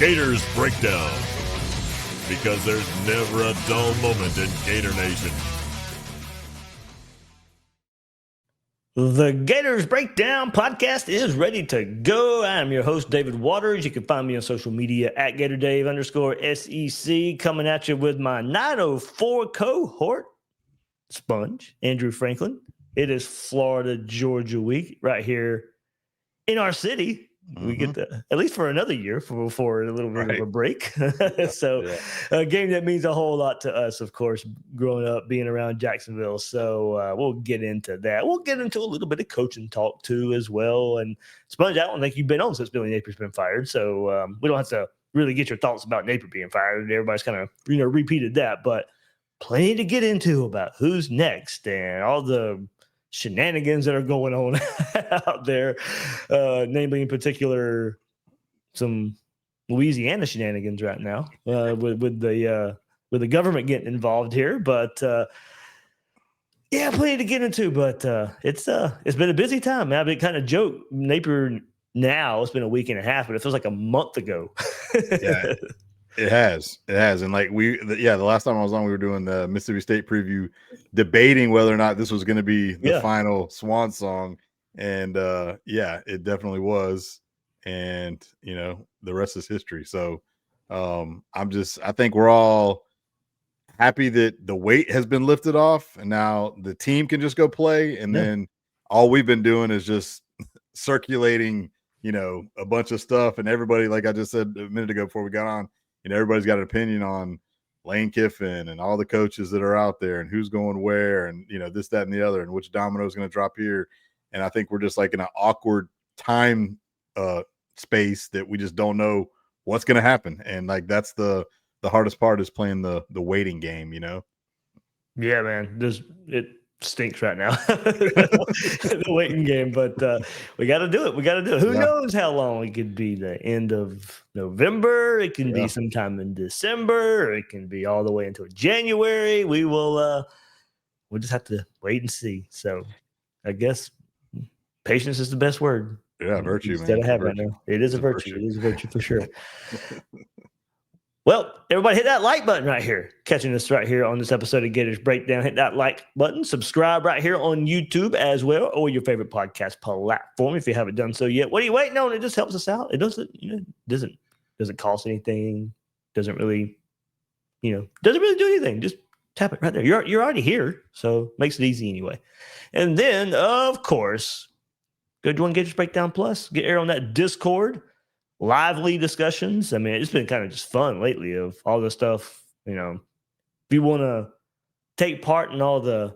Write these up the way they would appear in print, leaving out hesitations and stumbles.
Gators Breakdown, because there's never a dull moment in Gator Nation. The Gators Breakdown podcast is ready to go. I'm your host, David Waters. You can find me on social media at GatorDave_SEC, coming at you with my 904 cohort, Sponge, Andrew Franklin. It is Florida Georgia week right here in our city. We get to, at least for another year, for a little bit of a break. So a game that means a whole lot to us, of course, growing up, being around Jacksonville. So we'll get into that. We'll get into a little bit of coaching talk, too, as well. And Sponge, I don't think you've been on since Billy Napier's been fired. So we don't have to really get your thoughts about Napier being fired. Everybody's kind of, repeated that. But plenty to get into about who's next and all the shenanigans that are going on out there, namely in particular some Louisiana shenanigans right now with the government getting involved here. But plenty to get into. But it's been a busy time, man. I've been kind of joke Napier now. It's been a week and a half, but it feels like a month ago. Yeah. It has. And like the last time I was on, we were doing the Mississippi State preview, debating whether or not this was going to be the final swan song. And it definitely was. And, the rest is history. So I think we're all happy that the weight has been lifted off and now the team can just go play. And then all we've been doing is just circulating, a bunch of stuff. And everybody, like I just said a minute ago before we got on, everybody's got an opinion on Lane Kiffin and all the coaches that are out there and who's going where and, this, that, and the other and which domino is going to drop here. And I think we're just like in an awkward time space that we just don't know what's going to happen. And like, that's the hardest part is playing the waiting game, Yeah, man. It stinks right now, the waiting game, but we got to do it. Who knows how long? It could be the end of November. It can be sometime in December. It can be all the way until January. We'll just have to wait and see. So I guess patience is the best word. Yeah, virtue, man. Have right now. It is a virtue. It is a virtue for sure. Well, everybody hit that like button right here. Catching us right here on this episode of Gators Breakdown. Hit that like button. Subscribe right here on YouTube as well, or your favorite podcast platform if you haven't done so yet. What are you waiting on? It just helps us out. It doesn't cost anything. Doesn't really do anything. Just tap it right there. You're already here, so makes it easy anyway. And then, of course, go join Gators Breakdown Plus. Get air on that Discord. Lively discussions. I mean, it's been kind of just fun lately of all the stuff, if you want to take part in all the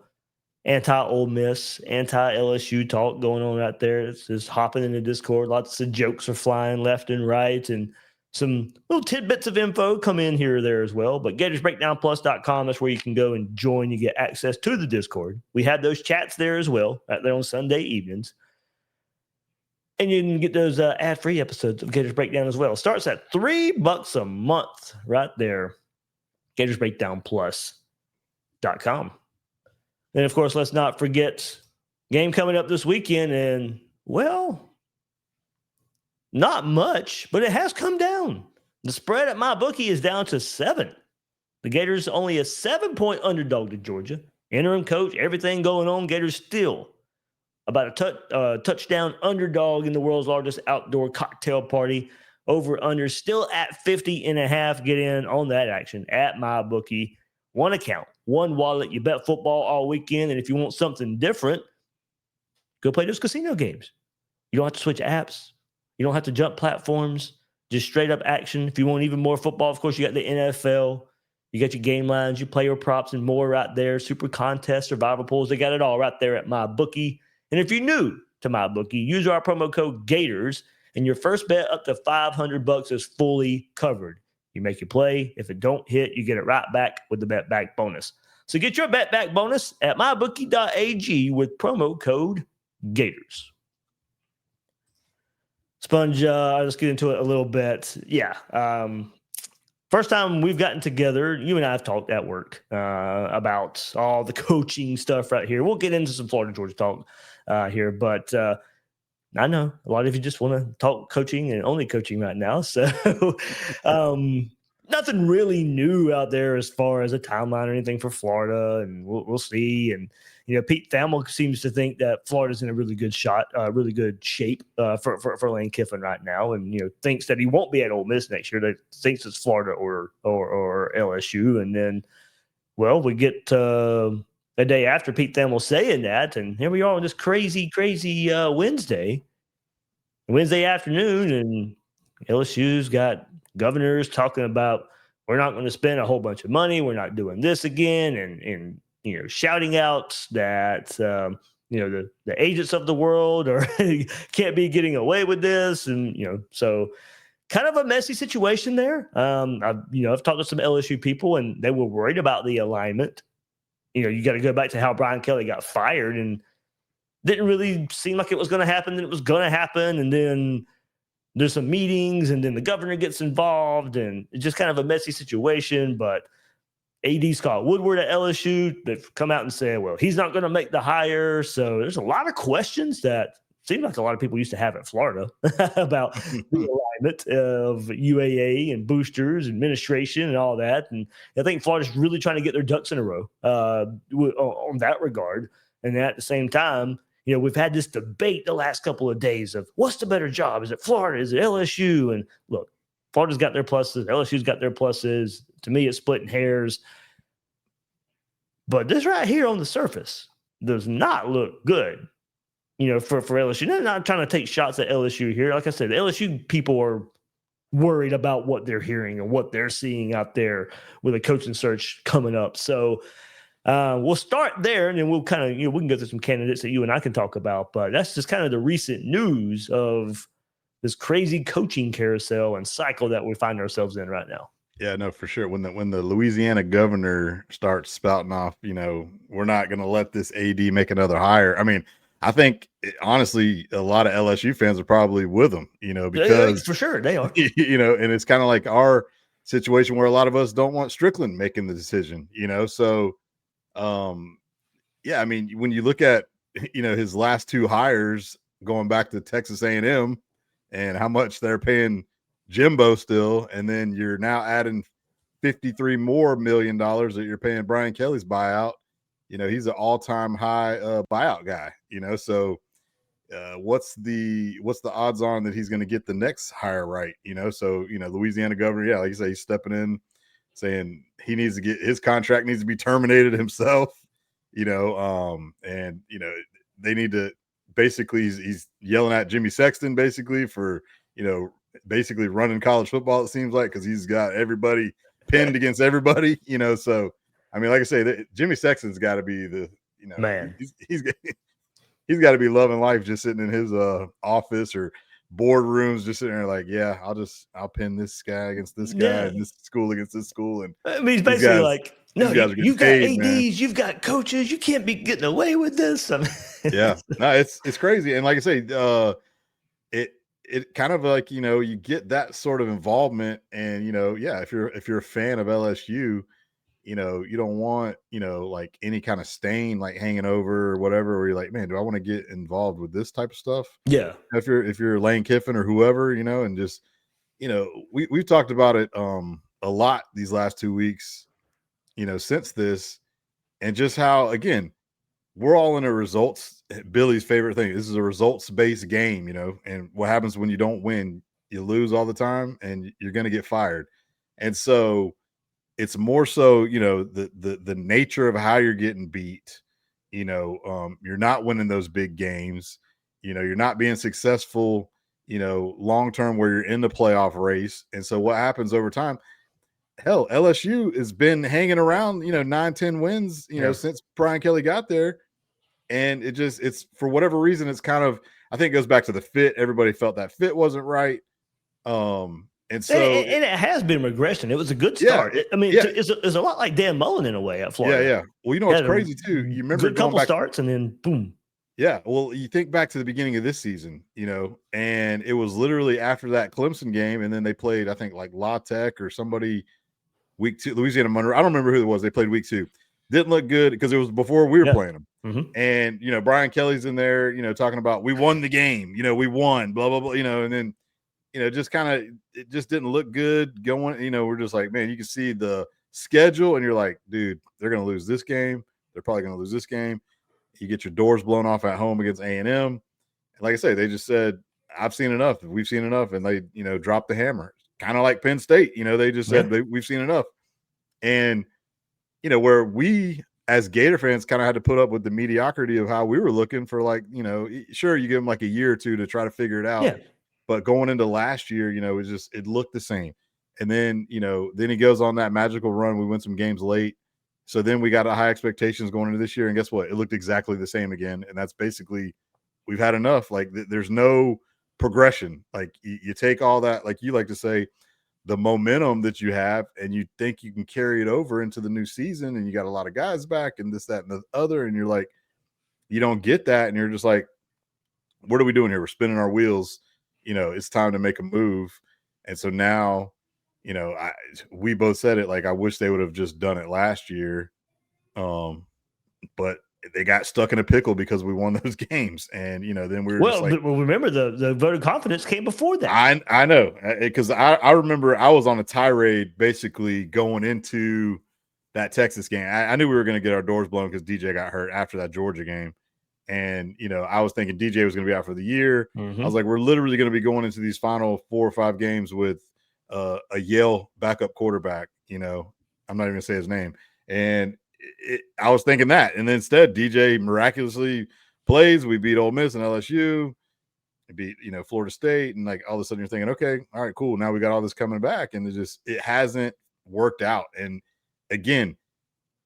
anti-Ole Miss, anti-LSU talk going on out there, it's just hopping in the Discord. Lots of jokes are flying left and right, and some little tidbits of info come in here or there as well. But gatorsbreakdownplus.com, that's where you can go and join. You get access to the Discord. We have those chats there as well, right there on Sunday evenings. And you can get those ad-free episodes of Gators Breakdown as well. Starts at $3 a month right there. GatorsBreakdownPlus.com. And, of course, let's not forget game coming up this weekend. And, well, not much, but it has come down. The spread at MyBookie is down to 7. The Gators only a 7-point underdog to Georgia. Interim coach, everything going on. Gators still about a touchdown underdog in the world's largest outdoor cocktail party. Over under still at 50.5. Get in on that action at MyBookie. One account, one wallet. You bet football all weekend. And if you want something different, go play those casino games. You don't have to switch apps. You don't have to jump platforms. Just straight up action. If you want even more football, of course, you got the NFL. You got your game lines, your player props, and more right there. Super contests, survival pools. They got it all right there at MyBookie. And if you're new to MyBookie, use our promo code GATORS, and your first bet up to $500 is fully covered. You make your play. If it don't hit, you get it right back with the bet back bonus. So get your bet back bonus at mybookie.ag with promo code GATORS. Sponge, let's get into it a little bit. First time we've gotten together, you and I have talked at work about all the coaching stuff right here. We'll get into some Florida Georgia talk here, but I know a lot of you just want to talk coaching and only coaching right now. So nothing really new out there as far as a timeline or anything for Florida, and we'll see. And Pete Thamel seems to think that Florida's in a really good really good shape for Lane Kiffin right now, and thinks that he won't be at Ole Miss next year. That thinks it's Florida or LSU, and then we get a day after Pete Thamel saying that, and here we are on this crazy Wednesday afternoon, and LSU's got governors talking about we're not going to spend a whole bunch of money, we're not doing this again, and shouting out that the agents of the world can't be getting away with this, and so kind of a messy situation there. I've talked to some LSU people, and they were worried about the alignment. You got to go back to how Brian Kelly got fired, and didn't really seem like it was going to happen. Then it was going to happen, and then there's some meetings, and then the governor gets involved, and it's just kind of a messy situation. But AD Scott Woodward at LSU, they've come out and said, well, he's not going to make the hire. So there's a lot of questions that seem like a lot of people used to have at Florida about the alignment of UAA and boosters, administration, and all that. And I think Florida's really trying to get their ducks in a row on that regard. And at the same time, we've had this debate the last couple of days of what's the better job? Is it Florida? Is it LSU? And look, Florida's got their pluses. LSU's got their pluses. To me, it's splitting hairs. But this right here on the surface does not look good, for LSU. They're not trying to take shots at LSU here. Like I said, the LSU people are worried about what they're hearing and what they're seeing out there with a coaching search coming up. So we'll start there, and then we'll kind of, we can go through some candidates that you and I can talk about. But that's just kind of the recent news of this crazy coaching carousel and cycle that we find ourselves in right now. Yeah, no, for sure. When the Louisiana governor starts spouting off, we're not going to let this AD make another hire. I mean, I think honestly, a lot of LSU fans are probably with them, because for sure they are, and it's kind of like our situation where a lot of us don't want Strickland making the decision, So, yeah, I mean, when you look at, his last two hires going back to Texas A&M and how much they're paying Jimbo still, and then you're now adding $53 million that you're paying Brian Kelly's buyout. He's an all-time high buyout guy. So what's the odds on that he's going to get the next hire right? So Louisiana governor, yeah, like you say, he's stepping in, saying he needs to get his contract needs to be terminated himself. And they need to basically he's yelling at Jimmy Sexton basically for basically running college football, it seems like, because he's got everybody pinned against everybody, So, I mean, like I say, Jimmy Sexton's got to be the, man. He's got to be loving life just sitting in his office or boardrooms, just sitting there like, yeah, I'll pin this guy against this guy and this school against this school. And I mean, he's basically like, no, you've got ADs, man. You've got coaches, you can't be getting away with this. I mean, yeah, no, it's crazy. And like I say, it kind of like, you get that sort of involvement, and, yeah, if you're a fan of LSU, you don't want, like any kind of stain like hanging over or whatever, where you're like, man, do I want to get involved with this type of stuff? Yeah. If you're Lane Kiffin or whoever, and just, we've talked about it a lot these last 2 weeks, since this, and just how, again, we're all in a results. Billy's favorite thing. This is a results-based game, and what happens when you don't win? You lose all the time, and you're going to get fired. And so it's more so, the nature of how you're getting beat. You're not winning those big games. You're not being successful, long-term where you're in the playoff race. And so what happens over time? Hell, LSU has been hanging around, 9-10 wins, since Brian Kelly got there. And it's for whatever reason, it's kind of, I think it goes back to the fit. Everybody felt that fit wasn't right. And so and it has been regression. It was a good start. Yeah, it's a lot like Dan Mullen in a way at Florida. Yeah. Well, what's crazy too. You remember a couple starts and then boom. Yeah. Well, you think back to the beginning of this season, and it was literally after that Clemson game, and then they played, I think, like La Tech or somebody week 2, Louisiana Monroe. I don't remember who it was. They played week 2. didn't look good because it was before we were playing them. Mm-hmm. And, Brian Kelly's in there, talking about we won the game, we won, blah, blah, blah, and then, just kind of, it just didn't look good going, we're just like, man, you can see the schedule and you're like, dude, they're going to lose this game. They're probably going to lose this game. You get your doors blown off at home against A&M. And like I say, they just said, I've seen enough. We've seen enough. And they, dropped the hammer. Kind of like Penn State, they just said, we've seen enough. And, where we as Gator fans kind of had to put up with the mediocrity of how we were looking for, like, sure, you give them like a year or two to try to figure it out. Yeah. But going into last year, it looked the same. And then, then he goes on that magical run. We win some games late. So then we got high expectations going into this year. And guess what? It looked exactly the same again. And that's basically, we've had enough. Like, there's no progression. Like, you take all that, like you like to say, the momentum that you have, and you think you can carry it over into the new season, and you got a lot of guys back and this, that, and the other. And you're like, you don't get that. And you're just like, what are we doing here? We're spinning our wheels. It's time to make a move. And so now, we both said it, like, I wish they would have just done it last year. But they got stuck in a pickle because we won those games. And, then we were just like, well, remember the vote of confidence came before that. I know, because I remember I was on a tirade basically going into that Texas game. I knew we were going to get our doors blown because DJ got hurt after that Georgia game. And, I was thinking DJ was going to be out for the year. Mm-hmm. I was like, we're literally going to be going into these final 4 or 5 games with a Yale backup quarterback. I'm not even going to say his name. And I was thinking that. And then instead, DJ miraculously plays. We beat Ole Miss and LSU. We beat, Florida State. And, like, all of a sudden you're thinking, okay, all right, cool. Now we got all this coming back. And it hasn't worked out. And, again,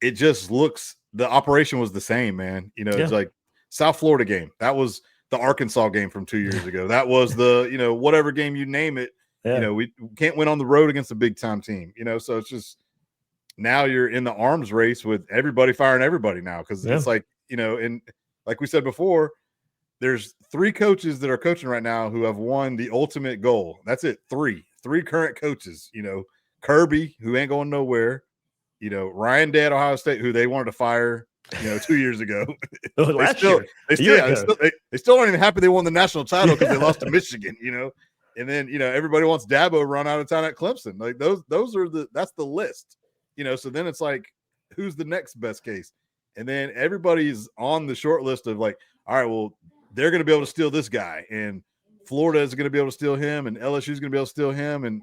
it just looks – the operation was the same, man. It's like South Florida game. That was the Arkansas game from 2 years ago. That was the, whatever game you name it. Yeah. We can't win on the road against a big-time team. So it's just – now you're in the arms race with everybody firing everybody now, because it's like, and like we said before, there's 3 coaches that are coaching right now who have won the ultimate goal. That's it. 3 current coaches, Kirby, who ain't going nowhere, Ryan Day at Ohio State, who they wanted to fire, 2 years ago. They still aren't even happy they won the national title because they lost to Michigan, and then, everybody wants Dabo run out of town at Clemson. Like that's the list. So then it's like, who's the next best case? And then everybody's on the short list of like, all right, well, they're going to be able to steal this guy, and Florida is going to be able to steal him, and LSU is going to be able to steal him. And,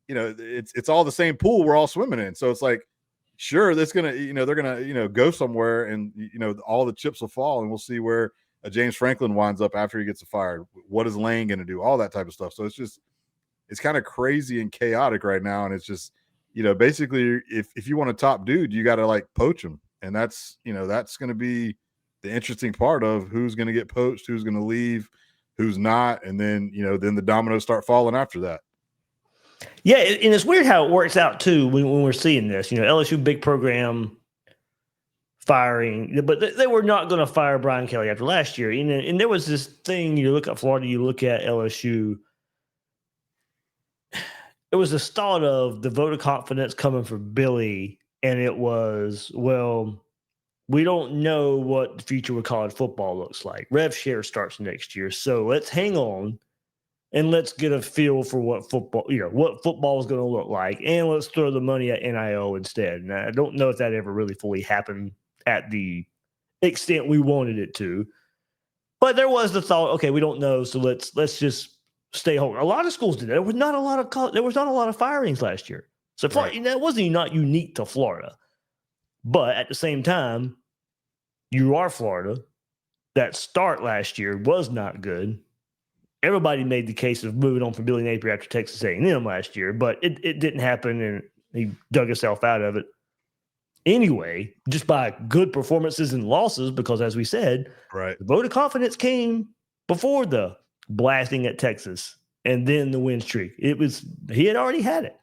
it's all the same pool we're all swimming in. So it's like, sure, that's going to, they're going to, go somewhere, and, all the chips will fall, and we'll see where James Franklin winds up after he gets fired. What is Lane going to do? All that type of stuff. So it's kind of crazy and chaotic right now. And it's just, basically, if you want a top dude, you got to, like, poach him. And that's, that's going to be the interesting part of who's going to get poached, who's going to leave, who's not. And then, then the dominoes start falling after that. Yeah. And it's weird how it works out too, when we're seeing this, LSU big program firing, but they were not going to fire Brian Kelly after last year. And there was this thing, you look at Florida, you look at LSU, it was the start of the vote of confidence coming for Billy, and it was, well, we don't know what the future of college football looks like. Rev share starts next year, so let's hang on and let's get a feel for what football is going to look like, and let's throw the money at NIL instead. And I don't know if that ever really fully happened at the extent we wanted it to, but there was the thought, okay, we don't know, so let's just stay home. A lot of schools did that. There was not a lot of firings last year. So Florida, that wasn't not unique to Florida. But at the same time, you are Florida. That start last year was not good. Everybody made the case of moving on from Billy Napier after Texas A&M last year, but it didn't happen, and he dug himself out of it anyway, just by good performances and losses, because as we said, the vote of confidence came before the blasting at Texas and then the win streak. He had already had it.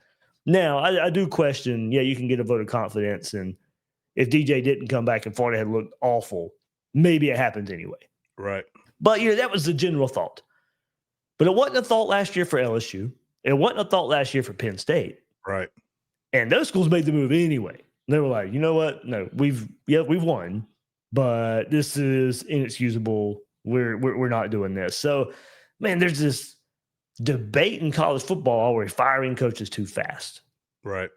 Now, I do question, you can get a vote of confidence, and if DJ didn't come back and Florida had looked awful, maybe it happens anyway. Right. But, that was the general thought. But it wasn't a thought last year for LSU. It wasn't a thought last year for Penn State. Right. And those schools made the move anyway. They were like, you know what? No, we've won, but this is inexcusable. We're not doing this. So, man, there's this debate in college football where firing coaches too fast. Right.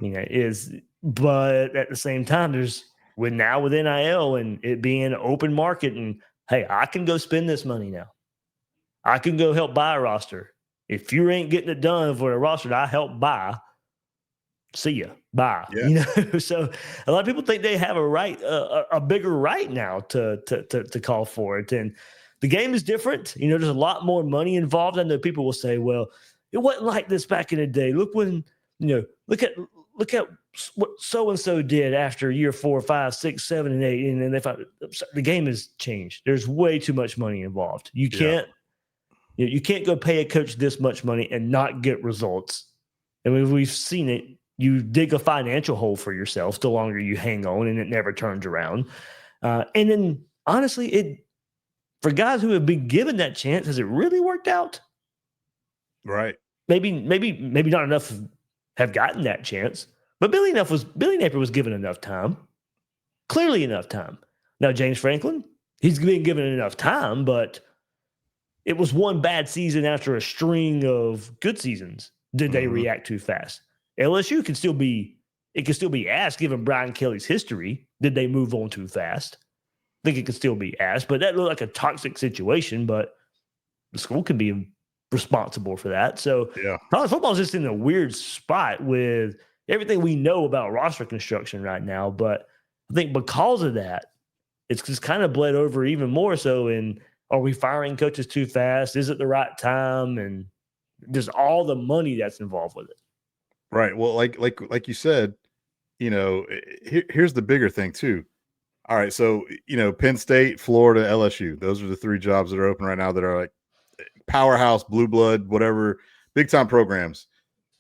But at the same time, with NIL and it being an open market, and hey, I can go spend this money now. I can go help buy a roster. If you ain't getting it done for a roster that I help buy, see ya, bye. Yeah. So a lot of people think they have a right, a bigger right now to call for it, and the game is different. There's a lot more money involved. I know people will say, "Well, it wasn't like this back in the day. Look look at what so and so did after year 4, 5, 6, 7, and 8, and then they found the game has changed. There's way too much money involved. You can't, you can't go pay a coach this much money and not get results. I mean, we've seen it. You dig a financial hole for yourself the longer you hang on, and it never turns around. And then, honestly, for guys who have been given that chance, has it really worked out? Right. Maybe not enough have gotten that chance, but Billy Napier was given enough time, clearly enough time. Now, James Franklin, he's been given enough time, but it was one bad season after a string of good seasons. Did they react too fast? LSU can still be asked, given Brian Kelly's history. Did they move on too fast? I think it could still be asked, but that looked like a toxic situation, but the school can be responsible for that. So college football is just in a weird spot with everything we know about roster construction right now. But I think because of that, it's just kind of bled over even more so in, are we firing coaches too fast? Is it the right time? And just all the money that's involved with it. Right. Well, like you said, here's the bigger thing too. All right. So, Penn State, Florida, LSU, those are the 3 jobs that are open right now that are like powerhouse, blue blood, whatever, big time programs.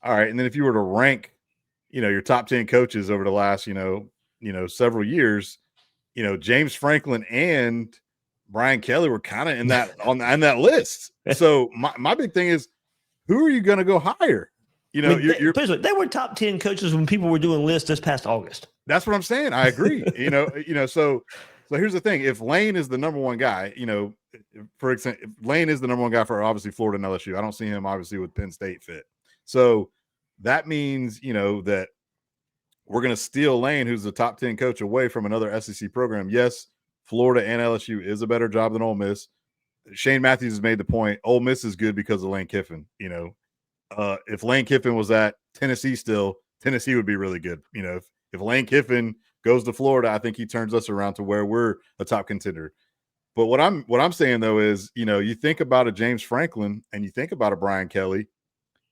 All right. And then if you were to rank, your top 10 coaches over the last, several years, James Franklin and Brian Kelly were kind of in that on that list. So my big thing is, who are you going to go hire? They were top 10 coaches when people were doing lists this past August. That's what I'm saying. I agree. So here's the thing. If Lane is the number one guy, for example, if Lane is the number one guy for obviously Florida and LSU, I don't see him obviously with Penn State fit. So that means, that we're going to steal Lane, who's the top 10 coach, away from another SEC program. Yes, Florida and LSU is a better job than Ole Miss. Shane Matthews has made the point. Ole Miss is good because of Lane Kiffin. If Lane Kiffin was at Tennessee still, Tennessee would be really good. If Lane Kiffin goes to Florida, I think he turns us around to where we're a top contender. But what I'm saying though is, you think about a James Franklin and you think about a Brian Kelly,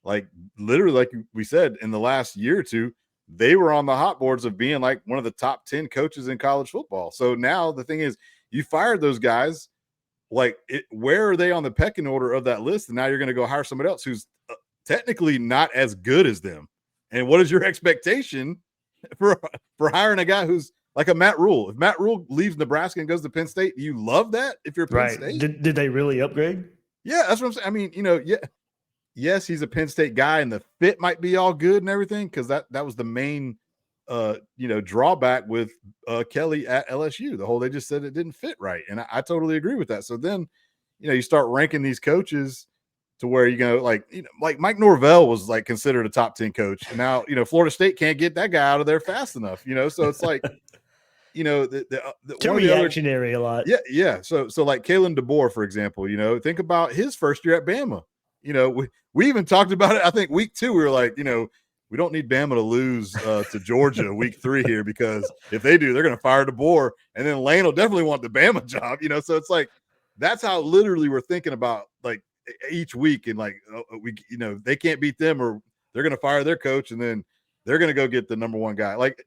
like literally, like we said, in the last year or two, they were on the hot boards of being like one of the top 10 coaches in college football. So now the thing is, you fired those guys. Where are they on the pecking order of that list? And now you're going to go hire somebody else who's technically not as good as them. And what is your expectation for hiring a guy who's like a Matt Rule? If Matt Rule leaves Nebraska and goes to Penn State, do you love that if you're Penn State? Did they really upgrade? Yeah, that's what I'm saying. I mean, yes, he's a Penn State guy and the fit might be all good and everything, because that was the main drawback with Kelly at LSU. They just said it didn't fit right. And I totally agree with that. So then, you start ranking these coaches to where like Mike Norvell was like considered a top 10 coach. And now, Florida State can't get that guy out of there fast enough, so it's like, too reactionary a lot. Yeah. So like Kalen DeBoer, for example, think about his first year at Bama. We even talked about it. I think week 2, we were like, we don't need Bama to lose to Georgia week 3 here, because if they do, they're going to fire DeBoer, and then Lane will definitely want the Bama job, So it's like, that's how literally we're thinking about like each week, and like they can't beat them, or they're going to fire their coach, and then they're going to go get the number one guy. Like,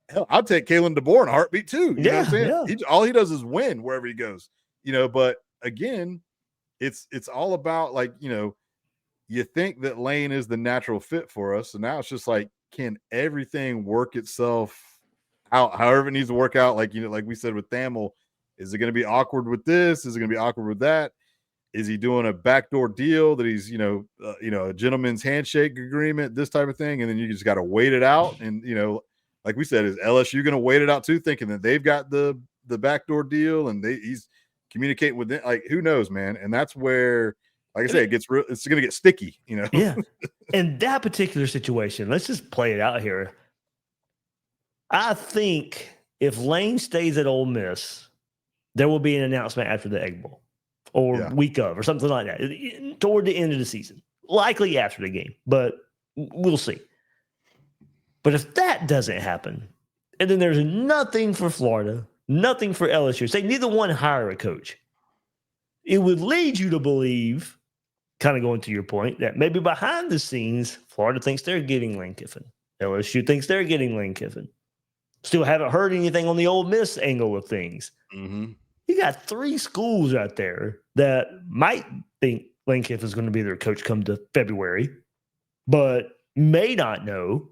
hell, I'll take Kalen DeBoer in a heartbeat too. You know what I'm saying? Yeah. All he does is win wherever he goes. But again, it's all about like, you think that Lane is the natural fit for us. So now it's just like, can everything work itself out however it needs to work out? Like, like we said with Thamel, is it going to be awkward with this? Is it going to be awkward with that? Is he doing a backdoor deal that he's, a gentleman's handshake agreement, this type of thing? And then you just got to wait it out. And, like we said, is LSU going to wait it out too, thinking that they've got the backdoor deal and he's communicating with them? Like, who knows, man? And that's where, like I say, it's going to get sticky, you know? Yeah. In that particular situation, let's just play it out here. I think if Lane stays at Ole Miss, there will be an announcement after the Egg Bowl or week of or something like that toward the end of the season, likely after the game, but we'll see. But if that doesn't happen, and then there's nothing for Florida, nothing for LSU, say neither one hire a coach, it would lead you to believe, kind of going to your point, that maybe behind the scenes, Florida thinks they're getting Lane Kiffin. LSU thinks they're getting Lane Kiffin. Still haven't heard anything on the Ole Miss angle of things. Mm-hmm. You got 3 schools out there that might think Lane Kiffin's going to be their coach come to February, but may not know.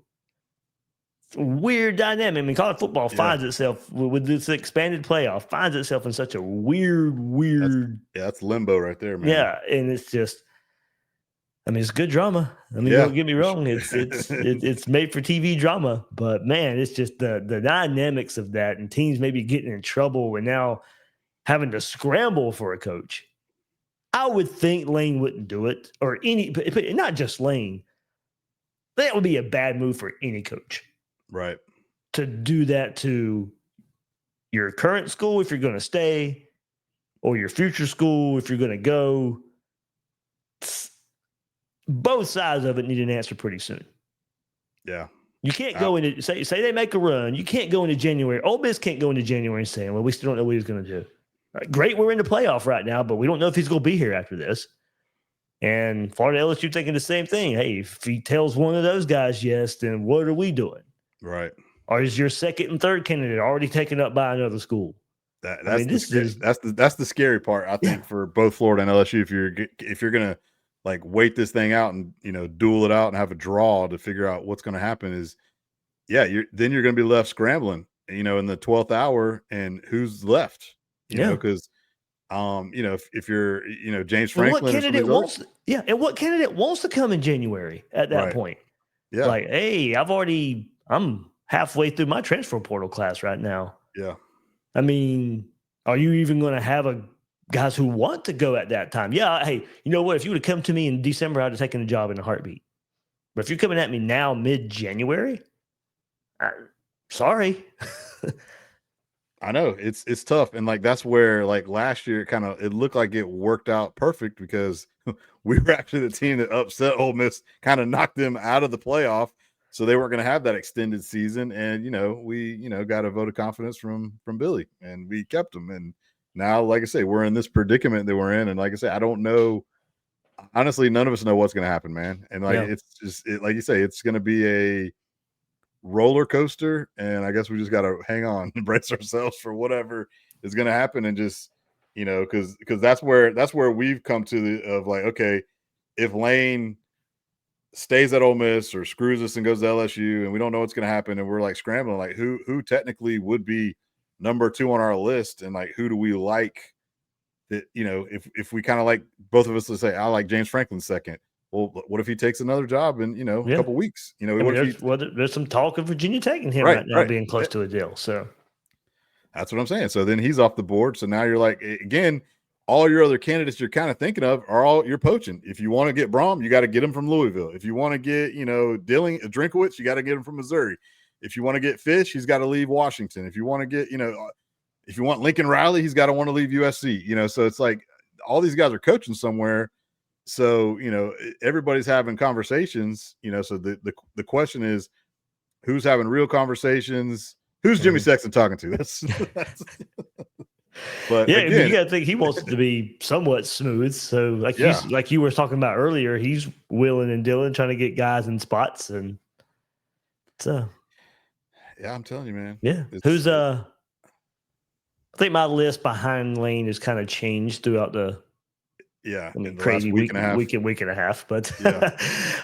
It's a weird dynamic. I mean, college football finds itself with this expanded playoff, finds itself in such a weird. That's limbo right there, man. Yeah, and it's just, I mean, it's good drama. I mean, don't get me wrong. It's made for TV drama, but man, it's just the dynamics of that, and teams maybe getting in trouble and now having to scramble for a coach. I would think Lane wouldn't do it, or but not just Lane. That would be a bad move for any coach. Right. To do that to your current school if you're going to stay, or your future school if you're going to go. Both sides of it need an answer pretty soon. Yeah. You can't go into, say they make a run. You can't go into January. Ole Miss can't go into January and say, well, we still don't know what he's going to do. All right, great, we're in the playoff right now, but we don't know if he's going to be here after this. And Florida LSU thinking the same thing. Hey, if he tells one of those guys yes, then what are we doing? Right. Or is your second and third candidate already taken up by another school? That's the scary part, I think, for both Florida and LSU. If you're gonna like wait this thing out and duel it out and have a draw to figure out what's going to happen, is you're going to be left scrambling, in the 12th hour, and who's left? Because if you're James Franklin, and what candidate wants to come in January at that point? Yeah, like, hey, I'm halfway through my transfer portal class right now. Yeah. I mean, are you even going to have guys who want to go at that time? Yeah, hey, you know what? If you would have come to me in December, I'd have taken a job in a heartbeat. But if you're coming at me now, mid-January, sorry. I know it's tough, and like that's where like last year it looked like it worked out perfect because we were actually the team that upset Ole Miss, kind of knocked them out of the playoff. So they weren't going to have that extended season, and we got a vote of confidence from Billy, and we kept him. And now, like I say, we're in this predicament that we're in, and like I say, I don't know. Honestly, none of us know what's going to happen, man. And like it's just like you say, it's going to be a roller coaster, and I guess we just got to hang on and brace ourselves for whatever is going to happen, and just because that's where we've come to of like, okay, if Lane stays at Ole Miss or screws us and goes to LSU, and we don't know what's going to happen, and we're like scrambling, like who technically would be number 2 on our list, and like who do we like that if we kind of like both of us to say I like James Franklin second. Well, what if he takes another job in a couple weeks? There's some talk of Virginia taking him right now being close to a deal. So that's what I'm saying. So then he's off the board. So now you're like, again, all your other candidates you're kind of thinking of are all you're poaching. If you want to get Brom, you got to get him from Louisville. If you want to get, Drinkowitz, you got to get him from Missouri. If you want to get Fish, he's got to leave Washington. If you want to get, if you want Lincoln Riley, he's got to want to leave USC. So it's like all these guys are coaching somewhere. So, everybody's having conversations, so the question is who's having real conversations? Who's Jimmy Sexton talking to? That's But yeah, again, you got to think he wants it to be somewhat smooth. So, like you were talking about earlier, he's willing and dealing, trying to get guys in spots, and so yeah, I'm telling you, man. Yeah, I think my list behind Lane has kind of changed throughout the crazy week and a half. But but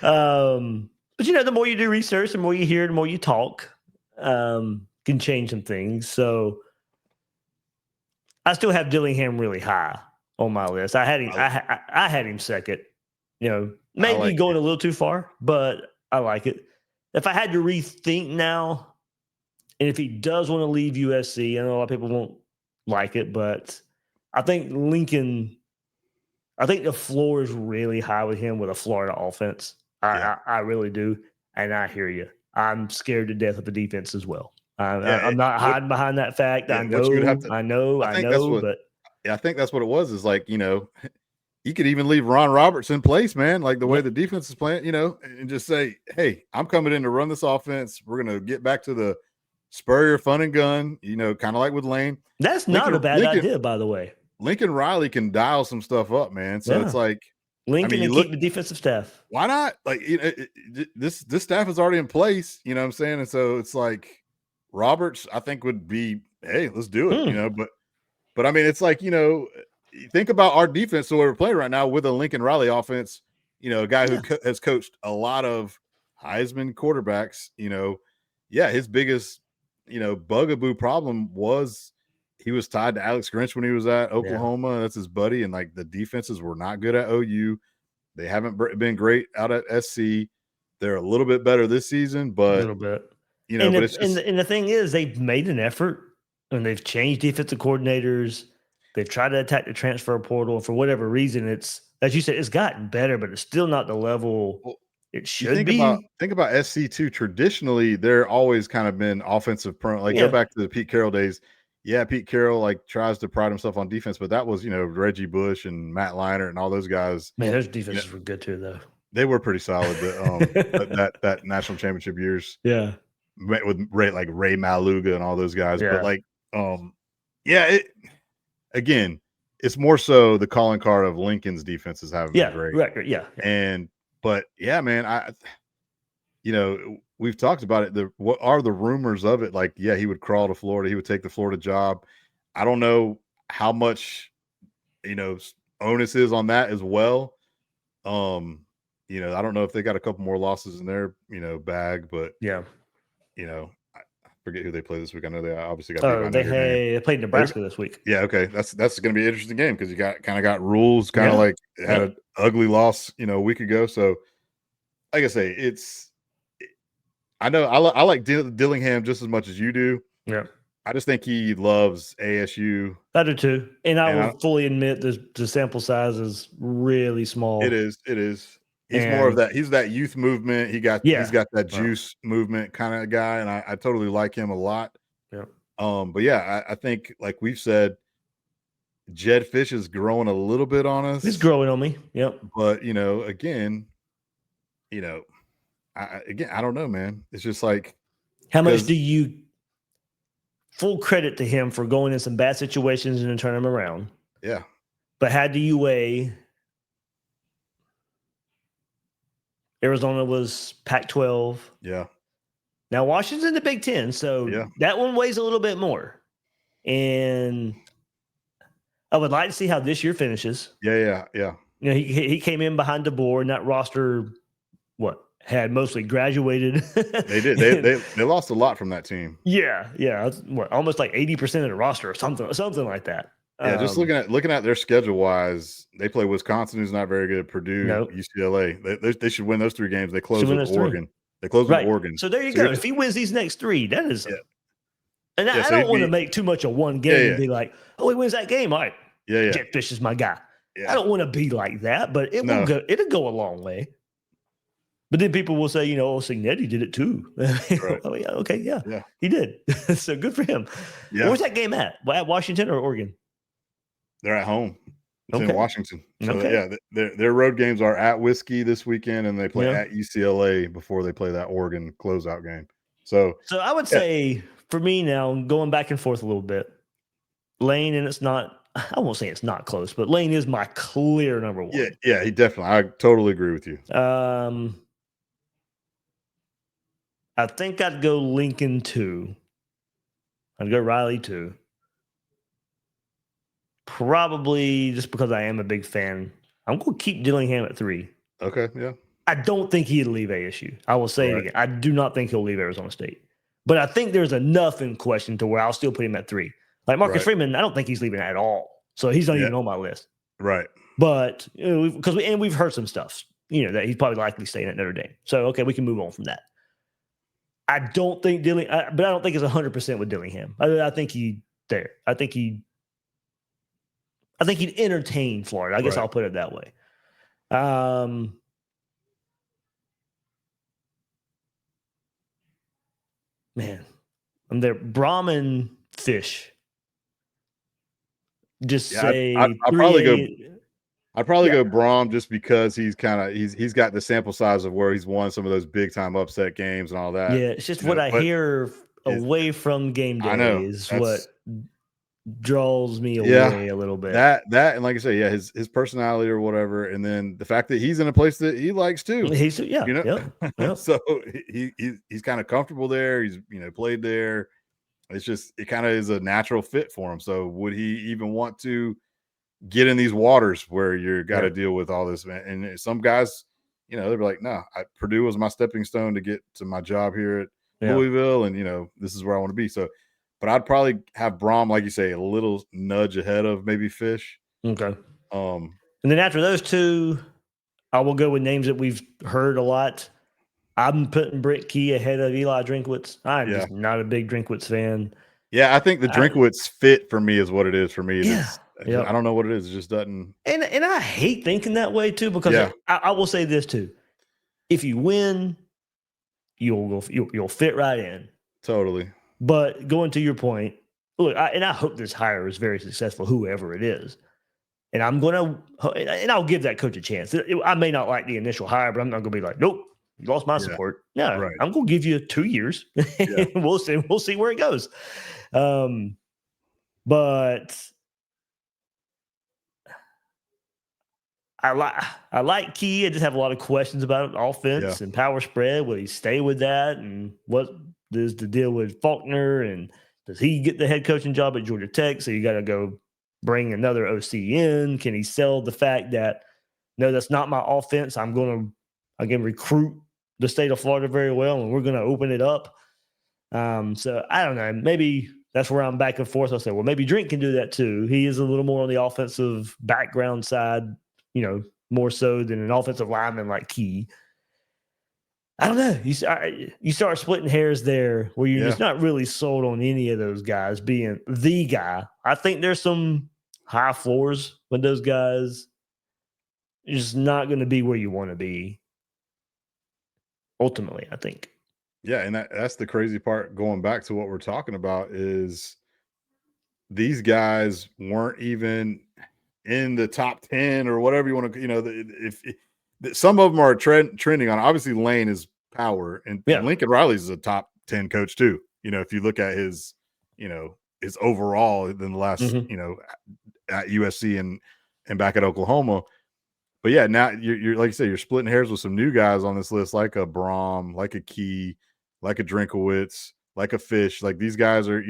the more you do research, the more you hear, the more you talk, can change some things. So I still have Dillingham really high on my list. I had him. I had him second. Maybe like going a little too far, but I like it. If I had to rethink now, And if he does want to leave USC, I know a lot of people won't like it, but I think the floor is really high with him with a Florida offense. I really do. And I hear you. I'm scared to death of the defense as well. I'm not hiding behind that fact. I know, but I think that's what it was. Is like, you could even leave Ron Roberts in place, man. Like the way the defense is playing, and just say, hey, I'm coming in to run this offense. We're going to get back to the Spurrier fun and gun, kind of like with Lane. That's not a bad idea, by the way. Lincoln Riley can dial some stuff up, man. So it's like Lincoln and keep the defensive staff. Why not? Like this staff is already in place. You know what I'm saying? And so it's like Roberts, I think would be, hey, let's do it. But I mean, it's like think about our defense. So we're playing right now with a Lincoln Riley offense. A guy who has coached a lot of Heisman quarterbacks. His biggest bugaboo problem was he was tied to Alex Grinch when he was at Oklahoma. Yeah. That's his buddy. And like the defenses were not good at OU. They haven't been great out at SC. They're a little bit better this season, but a little bit. But it's just, and the thing is, they've made an effort and they've changed defensive coordinators. They've tried to attack the transfer portal. For whatever reason, it's, as you said, it's gotten better, but it's still not the level it should be. Think about SC too. Traditionally, they're always kind of been offensive prone. Like go back to the Pete Carroll days. Yeah, Pete Carroll like tries to pride himself on defense, but that was Reggie Bush and Matt Leinart and all those guys. Man, those defenses were good too, though. They were pretty solid. That national championship years. Yeah, with Ray Maluga and all those guys. Yeah. But again, it's more so the calling card of Lincoln's defenses haven't been great. Right. But man, we've talked about it. What are the rumors of it? Like, he would crawl to Florida. He would take the Florida job. I don't know how much, onus is on that as well. I don't know if they got a couple more losses in their, bag, but I forget who they play this week. I know they obviously got. They played Nebraska this week. Yeah, okay, that's going to be an interesting game because you got rules, kind of like had an ugly loss, a week ago. So, like I say, I know I like Dillingham just as much as you do. Yeah, I just think he loves ASU. I do too, and I will fully admit the sample size is really small. It is. He's more of that. He's that youth movement. He's got that juice movement kind of guy, and I totally like him a lot. Yeah. But I think like we've said, Jed Fish is growing a little bit on us. He's growing on me. Yep. But again, I don't know, man. It's just like, how much do you full credit to him for going in some bad situations and then turning them around? Yeah. But how do you weigh? Arizona was Pac-12. Yeah. Now Washington's in the Big Ten, so that one weighs a little bit more. And I would like to see how this year finishes. Yeah. He came in behind DeBoer, and that roster, had mostly graduated. They did. They lost a lot from that team. Yeah. Almost like 80% of the roster or something like that. Yeah, just looking at their schedule wise, they play Wisconsin, who's not very good. Purdue, UCLA. They should win those 3 games. They close with Oregon. They close with Oregon. So there you go. If he wins these next 3, that is. And I don't want to make too much of one game and be like, oh, he wins that game. All right. Yeah. Jet Fish is my guy. Yeah. I don't want to be like that, but it'll go a long way. But then people will say, Signetti did it too. Right. Oh, yeah. Okay. Yeah. He did. So good for him. Yeah. Where's that game at? At Washington or Oregon? They're at home. It's in Washington. So, their road games are at Whiskey this weekend, and they play at UCLA before they play that Oregon closeout game. So I would say for me now, going back and forth a little bit, Lane, and it's not, I won't say it's not close, but Lane is my clear number 1. Yeah, he definitely. I totally agree with you. I think I'd go Lincoln 2. I'd go Riley 2. Probably just because I am a big fan. I'm going to keep Dillingham at 3. Okay, yeah. I don't think he'd leave ASU. I will say it again. I do not think he'll leave Arizona State. But I think there's enough in question to where I'll still put him at 3. Like Marcus Freeman, I don't think he's leaving at all. So he's not even on my list. Right. But because we've heard some stuff, that he's probably likely staying at Notre Dame. So, okay, we can move on from that. I don't think but I don't think it's 100% with Dillingham. I think he'd entertain Florida. I guess I'll put it that way. Man, I'm there. Brahman Fish. Just say I'd probably go. I'd probably go Braum just because he's got the sample size of where he's won some of those big time upset games and all that. Yeah, it's just what I hear away from game day is what draws me away a little bit. That and like I say, his personality or whatever, and then the fact that he's in a place that he likes too. So he's kind of comfortable there. He's played there. It's just it kind of is a natural fit for him. So would he even want to get in these waters where you got to deal with all this, man? And some guys, they'll be like, no, Purdue was my stepping stone to get to my job here at Louisville, and this is where I want to be. So, but I'd probably have Braum, like you say, a little nudge ahead of maybe Fish. Okay. And then after those two, I will go with names that we've heard a lot. I'm putting Britt Key ahead of Eli Drinkwitz. I'm just not a big Drinkwitz fan. Yeah, I think the Drinkwitz fit for me is what it is for me. Yeah. I don't know what it is. It just doesn't. And I hate thinking that way too, because I will say this too. If you win, you'll fit right in. Totally. But going to your point, look, I hope this hire is very successful, whoever it is. And I'll give that coach a chance. I may not like the initial hire, but I'm not going to be like, nope, you lost my support. Yeah, right. I'm going to give you 2 years. We'll see where it goes. But I like Key. I just have a lot of questions about offense and power spread. Will he stay with that? And what is the deal with Faulkner? And does he get the head coaching job at Georgia Tech? So you got to go bring another OC in. Can he sell the fact that, no, that's not my offense. I can recruit the state of Florida very well, and we're going to open it up. So I don't know. Maybe that's where I'm back and forth. I'll say, well, maybe Drink can do that too. He is a little more on the offensive background side, more so than an offensive lineman like Key. I don't know. You start splitting hairs there where you're just not really sold on any of those guys being the guy. I think there's some high floors with those guys. It's just not going to be where you want to be. Ultimately, I think. Yeah, and that's the crazy part. Going back to what we're talking about is these guys weren't even in the top 10 or whatever you want to. If some of them are trending on. Obviously, Lane is power, and Lincoln Riley's is a top 10 coach too. If you look at his, his overall in the last, at USC and back at Oklahoma. But yeah, now you're like you say, you're splitting hairs with some new guys on this list, like a Braum, like a Key, like a Drinkowitz, like a Fish. Like these guys are,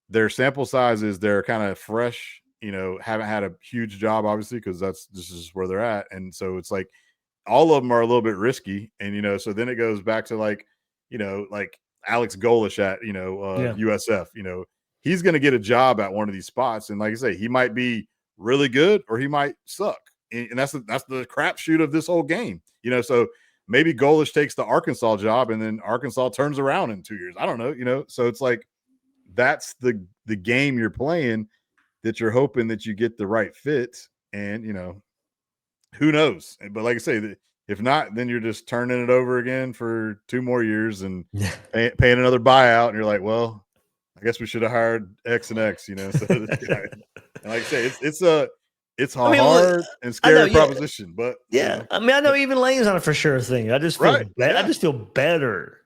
their sample sizes, they're kind of fresh, haven't had a huge job, obviously, because this is where they're at. And so it's like all of them are a little bit risky. And, so then it goes back to like Alex Golish at, USF, he's going to get a job at one of these spots. And like I say, he might be really good or he might suck. And that's the crapshoot of this whole game, so maybe Golish takes the Arkansas job and then Arkansas turns around in 2 years. I don't know, so it's like, that's the game you're playing, that you're hoping that you get the right fit. And, who knows? But like I say, if not, then you're just turning it over again for 2 more years and paying another buyout. And you're like, well, I guess we should have hired X and X, So this guy, and like I say, it's a hard and scary proposition, but I mean, I know even Lane's not a for sure thing. I just feel I just feel better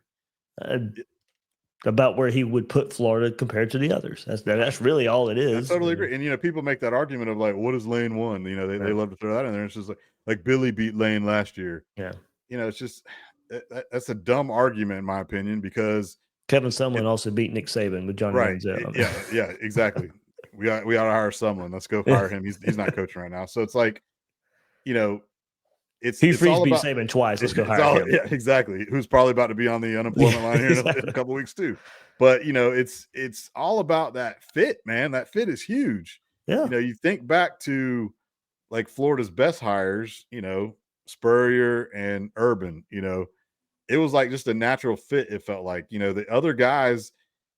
about where he would put Florida compared to the others. That's really all it is. I totally agree. And people make that argument of like, what does Lane won? They love to throw that in there. It's just like Billy beat Lane last year. Yeah. It's just that's a dumb argument in my opinion, because Kevin Sumlin also beat Nick Saban with Johnny Manziel. Yeah, exactly. We ought to hire Sumlin. Let's go hire him. He's not coaching right now. So it's like, it's all about Saban twice. Let's go hire him. Yeah, exactly. Who's probably about to be on the unemployment line here in a couple weeks too. But it's all about that fit, man. That fit is huge. Yeah. You think back to like Florida's best hires, Spurrier and Urban, it was like just a natural fit. It felt like, the other guys,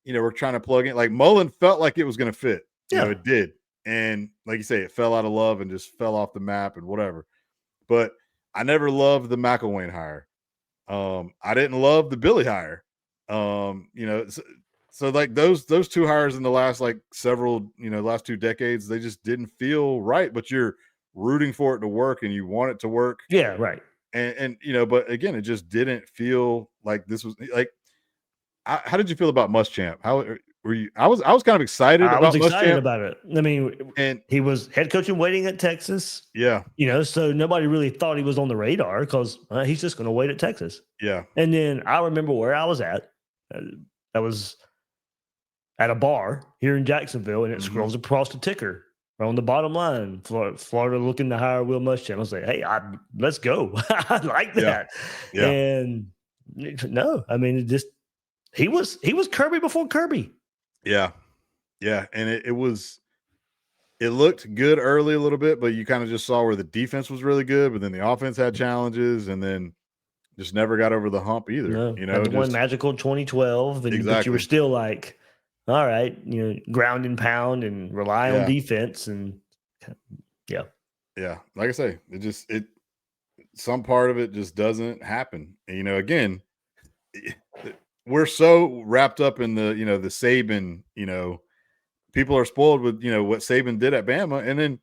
were trying to plug in. Like Mullen felt like it was going to fit. It did. And like you say, it fell out of love and just fell off the map and whatever. But I never loved the McElwain hire. I didn't love the Billy hire. So like those two hires in the last like several, last 2 decades, they just didn't feel right, but you're rooting for it to work and you want it to work. Yeah, right. And but again, it just didn't feel like this was like. How did you feel about Muschamp? How were you? I was kind of excited. I was excited Muschamp. about it. I mean, and he was head coach and waiting at Texas. Yeah, so nobody really thought he was on the radar because he's just going to wait at Texas. Yeah. And then I remember where I was at. I was at a bar here in Jacksonville, and it scrolls across the ticker on the bottom line. Florida looking to hire Will Muschamp. I was like, hey, let's go. I like that. Yeah. And no, I mean, it just. He was Kirby before Kirby. Yeah. Yeah. And it looked good early a little bit, but you kind of just saw where the defense was really good, but then the offense had challenges and then just never got over the hump either. No, had the one magical 2012. And but you were still like, all right, ground and pound and rely on defense. And yeah. Yeah. Like I say, some part of it just doesn't happen. And, again, we're so wrapped up in the, the Saban, people are spoiled with, what Saban did at Bama. And then,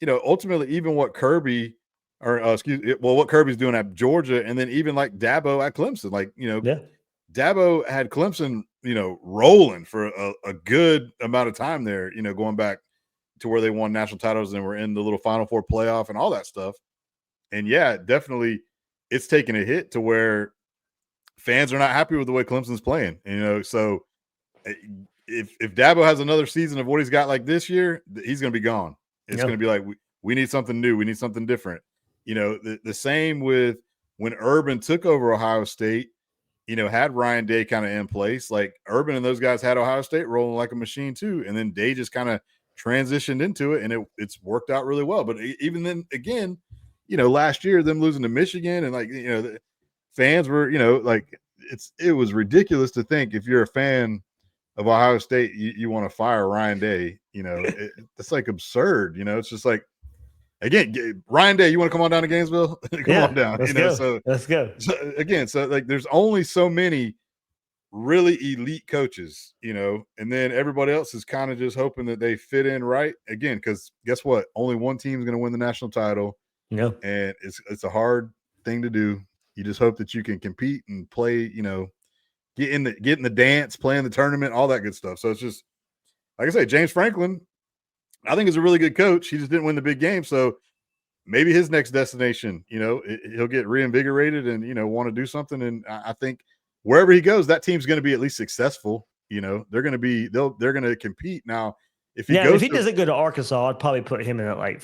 ultimately even what Kirby's doing at Georgia. And then even like Dabo at Clemson, like, Dabo had Clemson, rolling for a good amount of time there, going back to where they won national titles and were in the little Final Four playoff and all that stuff. And yeah, definitely it's taken a hit to where fans are not happy with the way Clemson's playing, so if Dabo has another season of what he's got like this year, he's going to be gone. It's going to be like, we need something new. We need something different. The same with when Urban took over Ohio State, had Ryan Day kind of in place, like Urban and those guys had Ohio State rolling like a machine too. And then Day just kind of transitioned into it and it's worked out really well. But even then again, last year, them losing to Michigan and like, the fans were, like it was ridiculous to think if you're a fan of Ohio State, you want to fire Ryan Day, it's like absurd, it's just like, again, Ryan Day, you want to come on down to Gainesville? Come on down, let's go. So let's go. So again, so like there's only so many really elite coaches, and then everybody else is kind of just hoping that they fit in right again, because guess what? Only one team is going to win the national title. Yeah. And it's a hard thing to do. You just hope that you can compete and play, get in the dance, play in the tournament, all that good stuff. So it's just, like I say, James Franklin, I think is a really good coach. He just didn't win the big game. So maybe his next destination, he'll get reinvigorated and, want to do something. And I think wherever he goes, that team's going to be at least successful. They're going to compete. Now, if he doesn't go to Arkansas, I'd probably put him in that like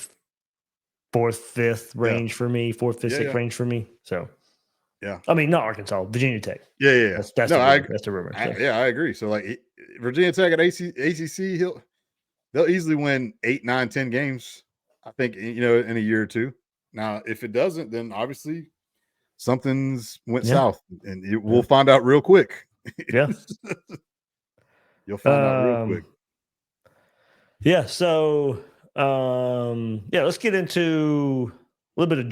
4th, 5th range for me, 4th, 5th, 6th range for me. So. Yeah, I mean, not Arkansas, Virginia Tech. Yeah. That's the rumor. I agree. So like Virginia Tech at ACC, they'll easily win 8, 9, 10 games. I think in a year or two. Now, if it doesn't, then obviously something's went south, and we'll find out real quick. Yeah, you'll find out real quick. Yeah. So, let's get into a little bit of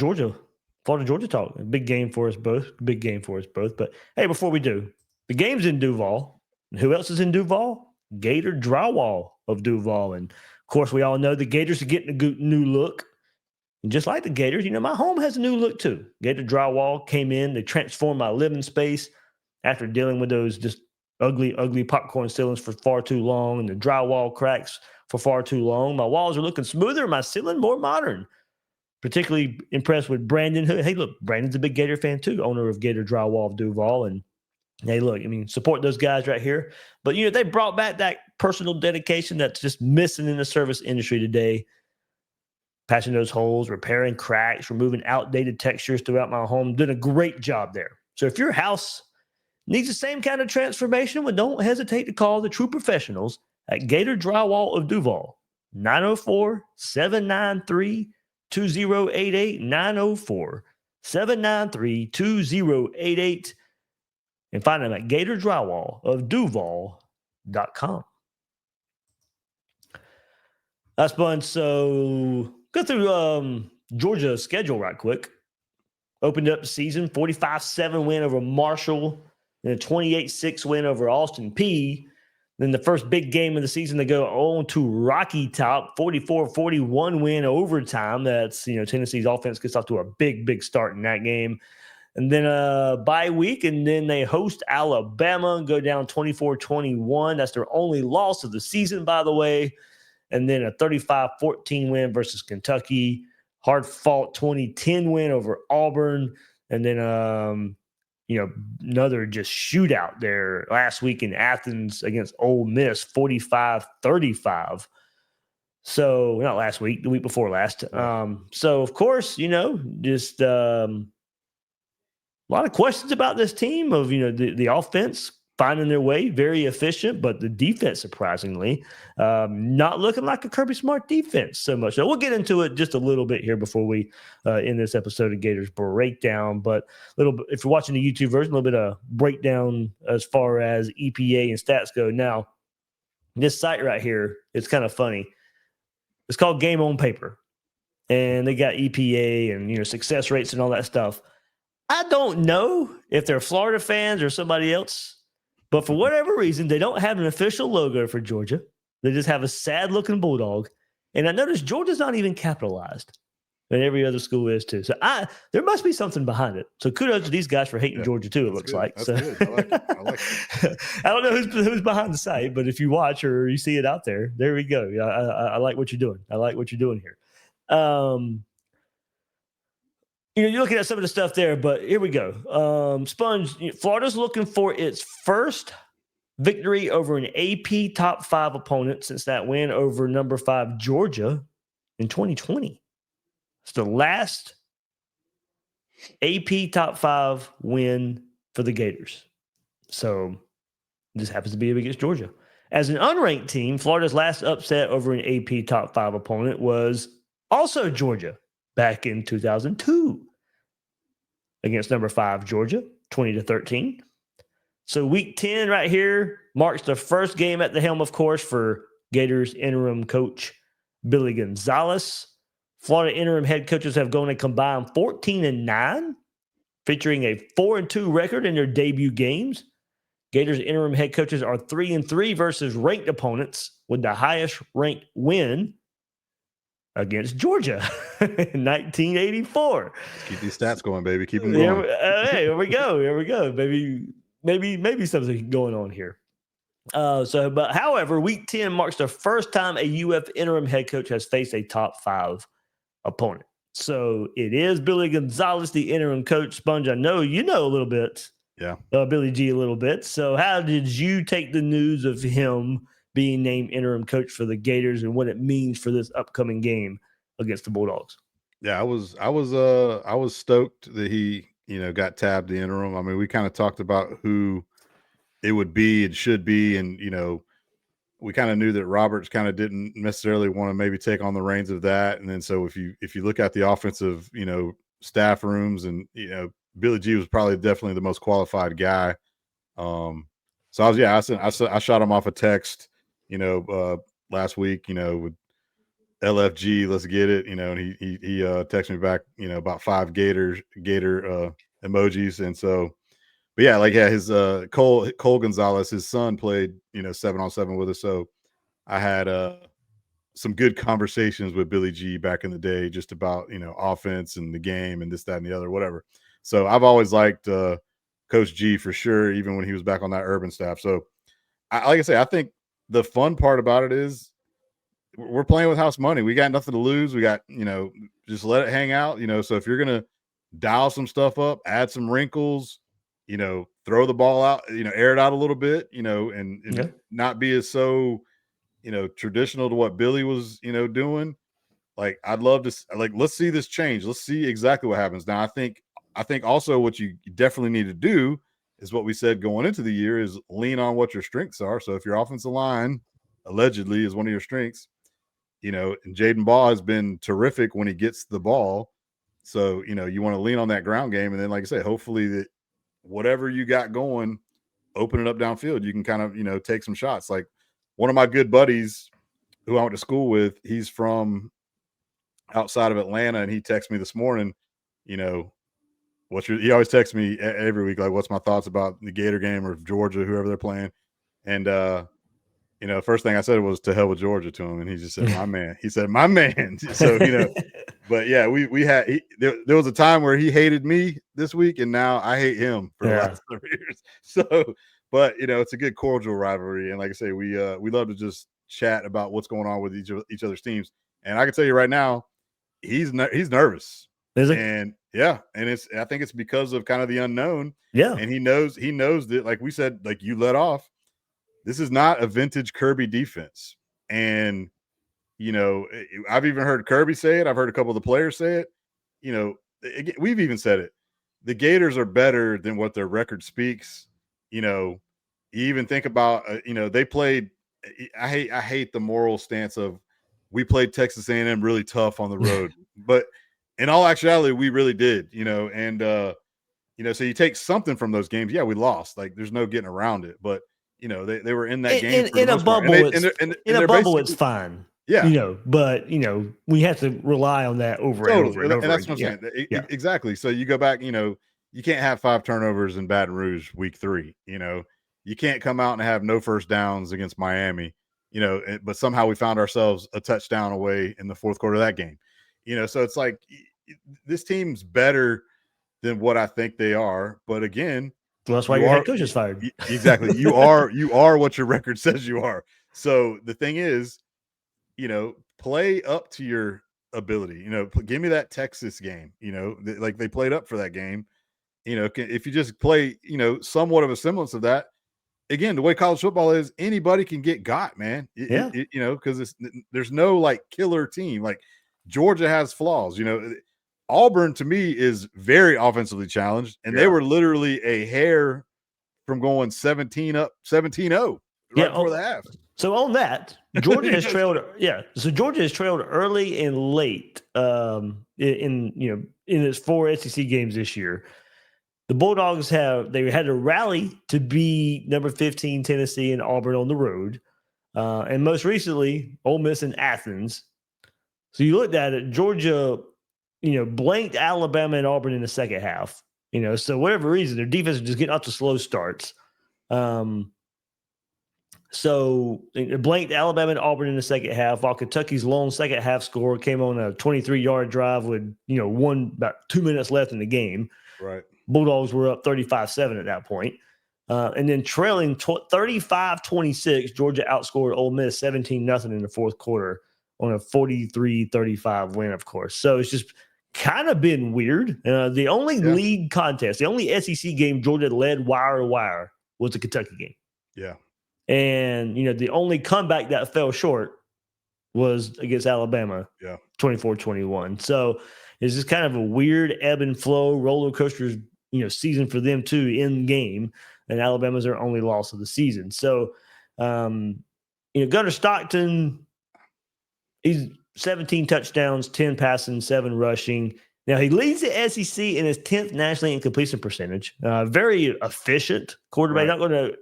Florida Georgia talk. A big game for us both. But hey, before we do, the game's in Duval. Who else is in Duval? Gator Drywall of Duval. And of course, we all know the Gators are getting a good new look. And just like the Gators, my home has a new look too. Gator Drywall came in. They transformed my living space after dealing with those just ugly, ugly popcorn ceilings for far too long and the drywall cracks for far too long. My walls are looking smoother. My ceiling more modern. Particularly impressed with Brandon. Hey, look, Brandon's a big Gator fan too, owner of Gator Drywall of Duval. And hey, look, support those guys right here. But, they brought back that personal dedication that's just missing in the service industry today. Patching those holes, repairing cracks, removing outdated textures throughout my home. Doing a great job there. So if your house needs the same kind of transformation, well, don't hesitate to call the true professionals at Gator Drywall of Duval. 904-793-2088, 904-793-2088. And find them at Gator Drywall of Duval.com. That's fun. So go through Georgia's schedule right quick. Opened up the season, 45-7 win over Marshall, and a 28-6 win over Austin Peay. Then the first big game of the season, they go on to Rocky Top, 44-41 win overtime. That's, Tennessee's offense gets off to a big start in that game. And then bye week, and then they host Alabama and go down 24-21. That's their only loss of the season, by the way. And then a 35-14 win versus Kentucky. Hard-fought 20-10 win over Auburn. And then, another just shootout there last week in Athens against Ole Miss, 45-35. So, not last week, the week before last. So, of course, just a lot of questions about this team of, the offense finding their way, very efficient, but the defense, surprisingly, not looking like a Kirby Smart defense so much. So we'll get into it just a little bit here before we end this episode of Gators Breakdown. But if you're watching the YouTube version, a little bit of breakdown as far as EPA and stats go. Now, this site right here, it's kind of funny. It's called Game on Paper, and they got EPA and success rates and all that stuff. I don't know if they're Florida fans or somebody else. But for whatever reason, they don't have an official logo for Georgia. They just have a sad-looking bulldog. And I noticed Georgia's not even capitalized. And every other school is too. So there must be something behind it. So kudos to these guys for hating Georgia too, it looks good. like. That's so good. I like it. I don't know who's behind the site, but if you watch or you see it out there, there we go. I like what you're doing. I like what you're doing here. You're looking at some of the stuff there, but here we go. Sponge, Florida's looking for its first victory over an AP top 5 opponent since that win over number 5 Georgia in 2020. It's the last AP top 5 win for the Gators. So this happens to be against Georgia. As an unranked team, Florida's last upset over an AP top 5 opponent was also Georgia back in 2002 against number 5 Georgia, 20-13. So week 10 right here marks the first game at the helm, of course, for Gators interim coach Billy Gonzalez. Florida interim head coaches have gone a combined 14-9, featuring a 4-2 record in their debut games. Gators interim head coaches are 3-3 versus ranked opponents, with the highest ranked win against Georgia in 1984. Keep these stats going, baby. Keep them going. Here we go. Maybe something going on here. However, week 10 marks the first time a UF interim head coach has faced a top 5 opponent. So it is Billy Gonzalez, the interim coach. Sponge, I know you know a little bit. Yeah. Billy G a little bit. So how did you take the news of him being named interim coach for the Gators and what it means for this upcoming game against the Bulldogs? Yeah, I was stoked that he, got tabbed the interim. I mean, we kind of talked about who it would be, it should be, and we kind of knew that Roberts kind of didn't necessarily want to maybe take on the reins of that. And then so if you look at the offensive, staff rooms, and Billy G was probably definitely the most qualified guy. So I shot him off a text, last week, with LFG, let's get it, and he texted me back, about 5 Gator emojis. And so, but yeah, his Cole Gonzalez, his son played, 7-on-7 with us. So I had some good conversations with Billy G back in the day, just about, offense and the game and this, that, and the other, whatever. So I've always liked Coach G for sure, even when he was back on that urban staff. So like I say, I think the fun part about it is we're playing with house money. We got nothing to lose. We got, just let it hang out, So if you're going to dial some stuff up, add some wrinkles, throw the ball out, air it out a little bit, and not be as so, traditional to what Billy was, doing. Like, I'd love to, let's see this change. Let's see exactly what happens. Now, I think also what you definitely need to do is what we said going into the year is lean on what your strengths are. So if your offensive line allegedly is one of your strengths, and Jaden Ball has been terrific when he gets the ball. So, you want to lean on that ground game. And then, like I said, hopefully that whatever you got going, open it up downfield. You can kind of, take some shots. Like one of my good buddies who I went to school with, he's from outside of Atlanta, and he texted me this morning, he always texts me every week, like, what's my thoughts about the Gator game or Georgia, whoever they're playing. And, first thing I said was to hell with Georgia to him. And he just said, my man. He said, my man. So, but yeah, there was a time where he hated me this week, and now I hate him for the last 3 years. So, but it's a good cordial rivalry. And like I say, we love to just chat about what's going on with each other's teams. And I can tell you right now, he's nervous. And yeah, and I think it's because of kind of the unknown. Yeah. And he knows that, like we said, like you let off, this is not a vintage Kirby defense. And, I've even heard Kirby say it. I've heard a couple of the players say it. We've even said it. The Gators are better than what their record speaks. You even think about, they played. I hate the moral stance of we played Texas A&M really tough on the road, but in all actuality, we really did. So you take something from those games. Yeah, we lost. Like there's no getting around it, but. They were in that game in a bubble. It's fine. Yeah, but we have to rely on that over and over and over. And that's what I'm saying. Exactly. So you go back. You can't have 5 turnovers in Baton Rouge week 3. You can't come out and have no first downs against Miami. But somehow we found ourselves a touchdown away in the fourth quarter of that game. So it's like this team's better than what I think they are. But again. Well, that's why your head coach is fired. Exactly. You are what your record says you are. So the thing is, play up to your ability. Give me that Texas game. Like they played up for that game. If you just play, somewhat of a semblance of that. Again, the way college football is, anybody can get got, man. Because there's no like killer team. Like Georgia has flaws. Auburn to me is very offensively challenged, and they were literally a hair from going 17-0 before the half. So on that, Georgia has trailed. Yeah, so Georgia has trailed early and late in its 4 SEC games this year. The Bulldogs had to rally to be number 15 Tennessee and Auburn on the road, and most recently Ole Miss and Athens. So you looked at it, Georgia. Blanked Alabama and Auburn in the second half. So whatever reason, their defense is just getting off to slow starts. So it blanked Alabama and Auburn in the second half, while Kentucky's lone second half score came on a 23-yard drive with, about 2 minutes left in the game. Right. Bulldogs were up 35-7 at that point. And then trailing 35-26, Georgia outscored Ole Miss 17-0 in the fourth quarter on a 43-35 win, of course. So it's just kind of been weird. The only league contest, the only SEC game Georgia led wire to wire was the Kentucky game. Yeah. And, the only comeback that fell short was against Alabama. Yeah. 24-21. So it's just kind of a weird ebb and flow roller coaster, season for them too in game. And Alabama's their only loss of the season. So, Gunnar Stockton, he's 17 touchdowns, 10 passing, 7 rushing. Now, he leads the SEC in his 10th nationally in completion percentage. Very efficient quarterback. Right. Not going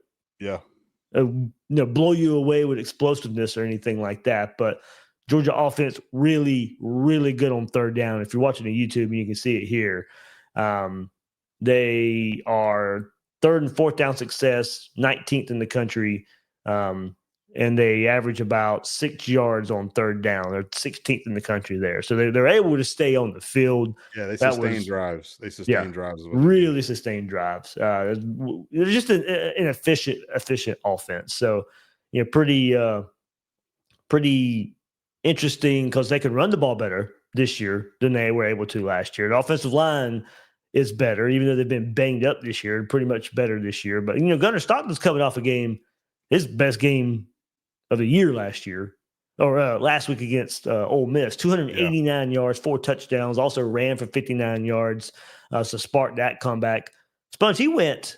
to blow you away with explosiveness or anything like that. But Georgia offense really, really good on third down. If you're watching on YouTube, you can see it here. They are third and fourth down success, 19th in the country. And they average about 6 yards on third down. They're 16th in the country there. So they're able to stay on the field. Yeah, they sustain drives. They sustain drives. Really sustained drives. They're just an efficient offense. So, pretty interesting because they can run the ball better this year than they were able to last year. The offensive line is better, even though they've been banged up this year, pretty much better this year. But, Gunnar Stockton's coming off a game, his best game of the year last year, or last week against Ole Miss, 289 yards, 4 touchdowns, also ran for 59 yards, so sparked that comeback. Sponge, he went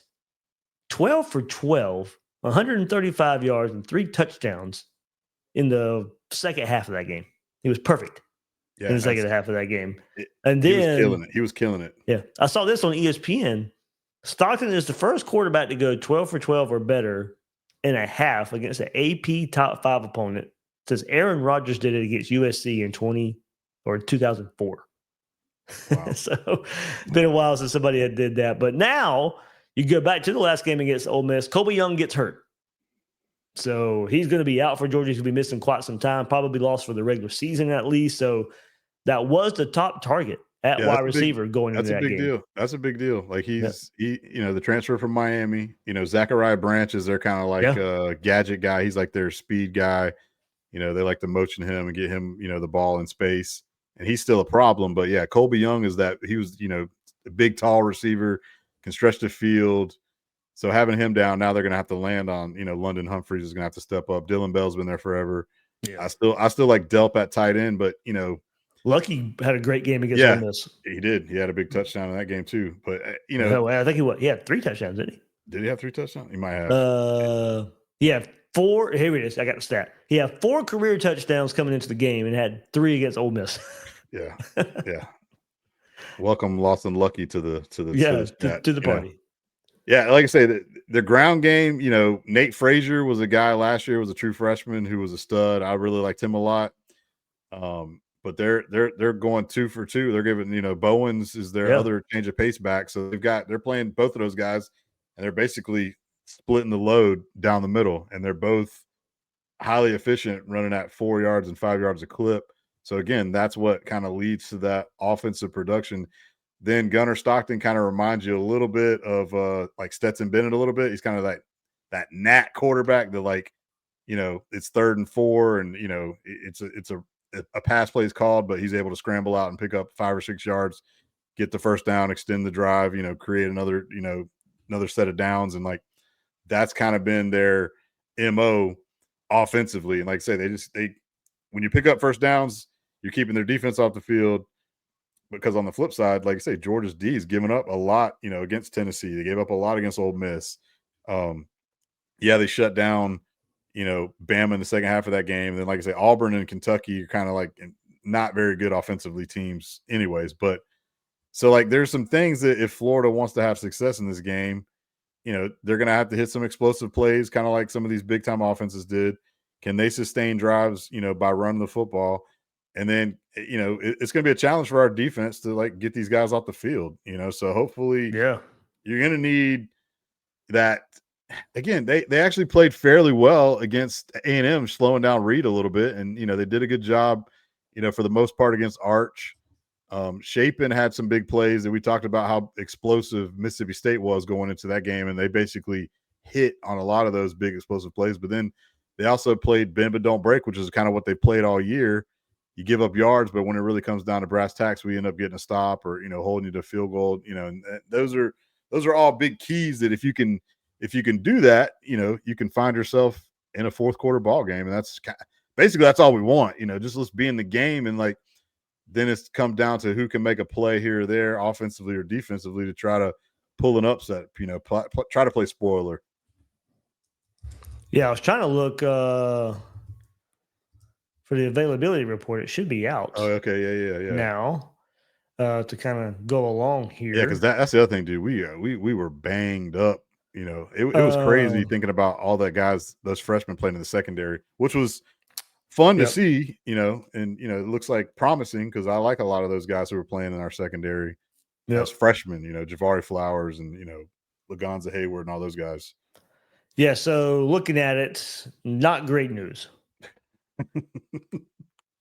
12 for 12, 135 yards, and 3 touchdowns in the second half of that game. He was perfect in the second half of that game. And then he was killing it. Yeah, I saw this on ESPN. Stockton is the first quarterback to go 12 for 12 or better in a half against an AP top 5 opponent. It says Aaron Rodgers did it against USC in 2004. Wow. So it's been a while since somebody had did that. But now you go back to the last game against Ole Miss. Colby Young gets hurt. So he's going to be out for Georgia. He's going to be missing quite some time, probably lost for the regular season at least. So that was the top target at wide receiver going into that game. That's a big deal. That's a big deal. Like he, the transfer from Miami, Zachariah Branch is their kind of like a gadget guy. He's like their speed guy. They like to motion him and get him, the ball in space. And he's still a problem. But yeah, Colby Young is that he was, a big, tall receiver, can stretch the field. So having him down, now they're going to have to land on, London Humphreys is going to have to step up. Dylan Bell's been there forever. Yeah. I still like Delp at tight end, but, Lucky had a great game against Ole Miss. He did. He had a big touchdown in that game too. But, I think he had 3 touchdowns, didn't he? Did he have 3 touchdowns? He might have. He had 4. Here it is. I got the stat. He had 4 career touchdowns coming into the game and had 3 against Ole Miss. Yeah. Welcome Lawson Lucky to the party. Yeah, like I say, the ground game, Nate Frazier was a guy last year, was a true freshman who was a stud. I really liked him a lot. But they're going 2 for 2. They're giving, Bowens is their other change of pace back. So they're playing both of those guys, and they're basically splitting the load down the middle, and they're both highly efficient, running at 4 yards and 5 yards a clip. So again, that's what kind of leads to that offensive production. Then Gunnar Stockton kind of reminds you a little bit of like Stetson Bennett a little bit. He's kind of like that Nat quarterback that, like, it's 3rd and 4, and it's a pass play is called, but he's able to scramble out and pick up 5 or 6 yards, get the first down, extend the drive, create another set of downs. And like that's kind of been their MO offensively. And like I say, they when you pick up first downs, you're keeping their defense off the field. Because on the flip side, like I say, Georgia's D is giving up a lot, against Tennessee. They gave up a lot against Ole Miss. They shut down, Bama in the second half of that game. And then, like I say, Auburn and Kentucky are kind of like not very good offensively teams anyways. But so like there's some things that if Florida wants to have success in this game, they're going to have to hit some explosive plays, kind of like some of these big time offenses did. Can they sustain drives, by running the football? And then, it's going to be a challenge for our defense to like get these guys off the field, so hopefully you're going to need that. Again, they actually played fairly well against A&M, slowing down Reed a little bit. And, they did a good job, for the most part against Arch. Chapin had some big plays that we talked about how explosive Mississippi State was going into that game. And they basically hit on a lot of those big explosive plays. But then they also played bend but don't break, which is kind of what they played all year. You give up yards, but when it really comes down to brass tacks, we end up getting a stop or, holding you to a field goal, and those are all big keys that if you can do that, you can find yourself in a fourth quarter ball game. And that's basically, that's all we want, just let's be in the game. And like, then it's come down to who can make a play here or there offensively or defensively to try to pull an upset, try to play spoiler. Yeah. I was trying to look, for the availability report. It should be out. Oh, okay. Yeah. Now, to kind of go along here. Yeah, because that's the other thing, dude. We were banged up. It was crazy thinking about all that guys, those freshmen playing in the secondary, which was fun to see. And it looks like promising because I like a lot of those guys who were playing in our secondary as freshmen. Javari Flowers and Lagonza Hayward and all those guys. Yeah. So looking at it, not great news.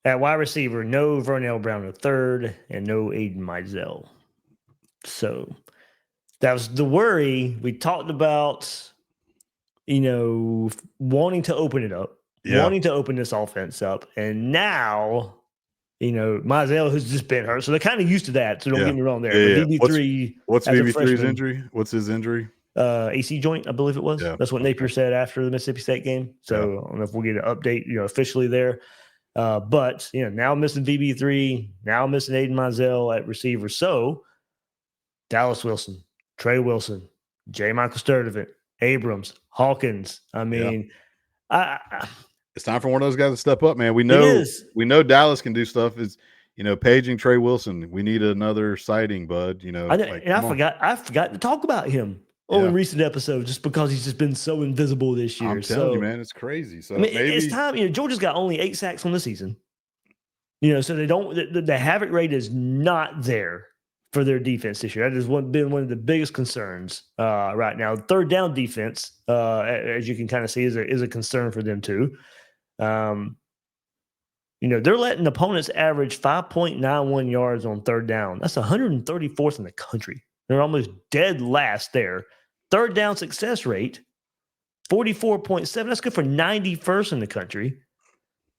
At wide receiver, no Vernell Brown III and no Aiden Mizell. So that was the worry. We talked about, wanting to open it up, wanting to open this offense up. And now, Mizell has just been hurt. So they're kind of used to that. So don't get me wrong there. Yeah. VB3. What's VB3's injury? What's his injury? AC joint, I believe it was. Yeah. That's what Napier said after the Mississippi State game. So I don't know if we'll get an update, officially there. But now missing VB3, now missing Aiden Mizell at receiver. So Dallas Wilson, Trey Wilson, J. Michael Sturdivant, Abrams, Hawkins. I mean, it's time for one of those guys to step up, man. We know Dallas can do stuff. Is paging Trey Wilson. We need another sighting, bud. I forgot to talk about him in recent episodes just because he's just been so invisible this year. I'm telling you, man, it's crazy. So maybe it's time. Georgia's got only 8 sacks on the season. So they don't. The havoc rate is not there for their defense this year. That has been one of the biggest concerns right now. Third down defense, as you can kind of see, is a concern for them too. They're letting opponents average 5.91 yards on third down. That's 134th in the country. They're almost dead last there. Third down success rate, 44.7. That's good for 91st in the country.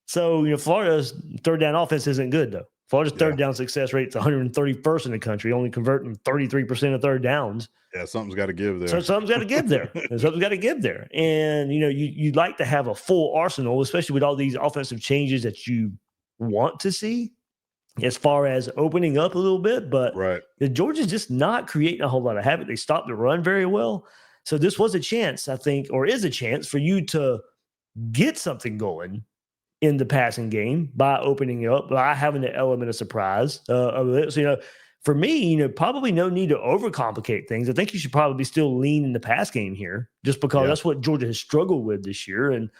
So, Florida's third down offense isn't good, though. Florida's third down success rate is 131st in the country, only converting 33% of third downs. Yeah, something's got to give there. So something's got to give there. Something's got to give there. And, you'd like to have a full arsenal, especially with all these offensive changes that you want to see as far as opening up a little bit. But Georgia's just not creating a whole lot of havoc. They stopped the run very well. So this was a chance, I think, or is a chance for you to get something going in the passing game by opening it up, by having the element of surprise of it. So, for me, probably no need to overcomplicate things. I think you should probably still lean in the pass game here just because that's what Georgia has struggled with this year. And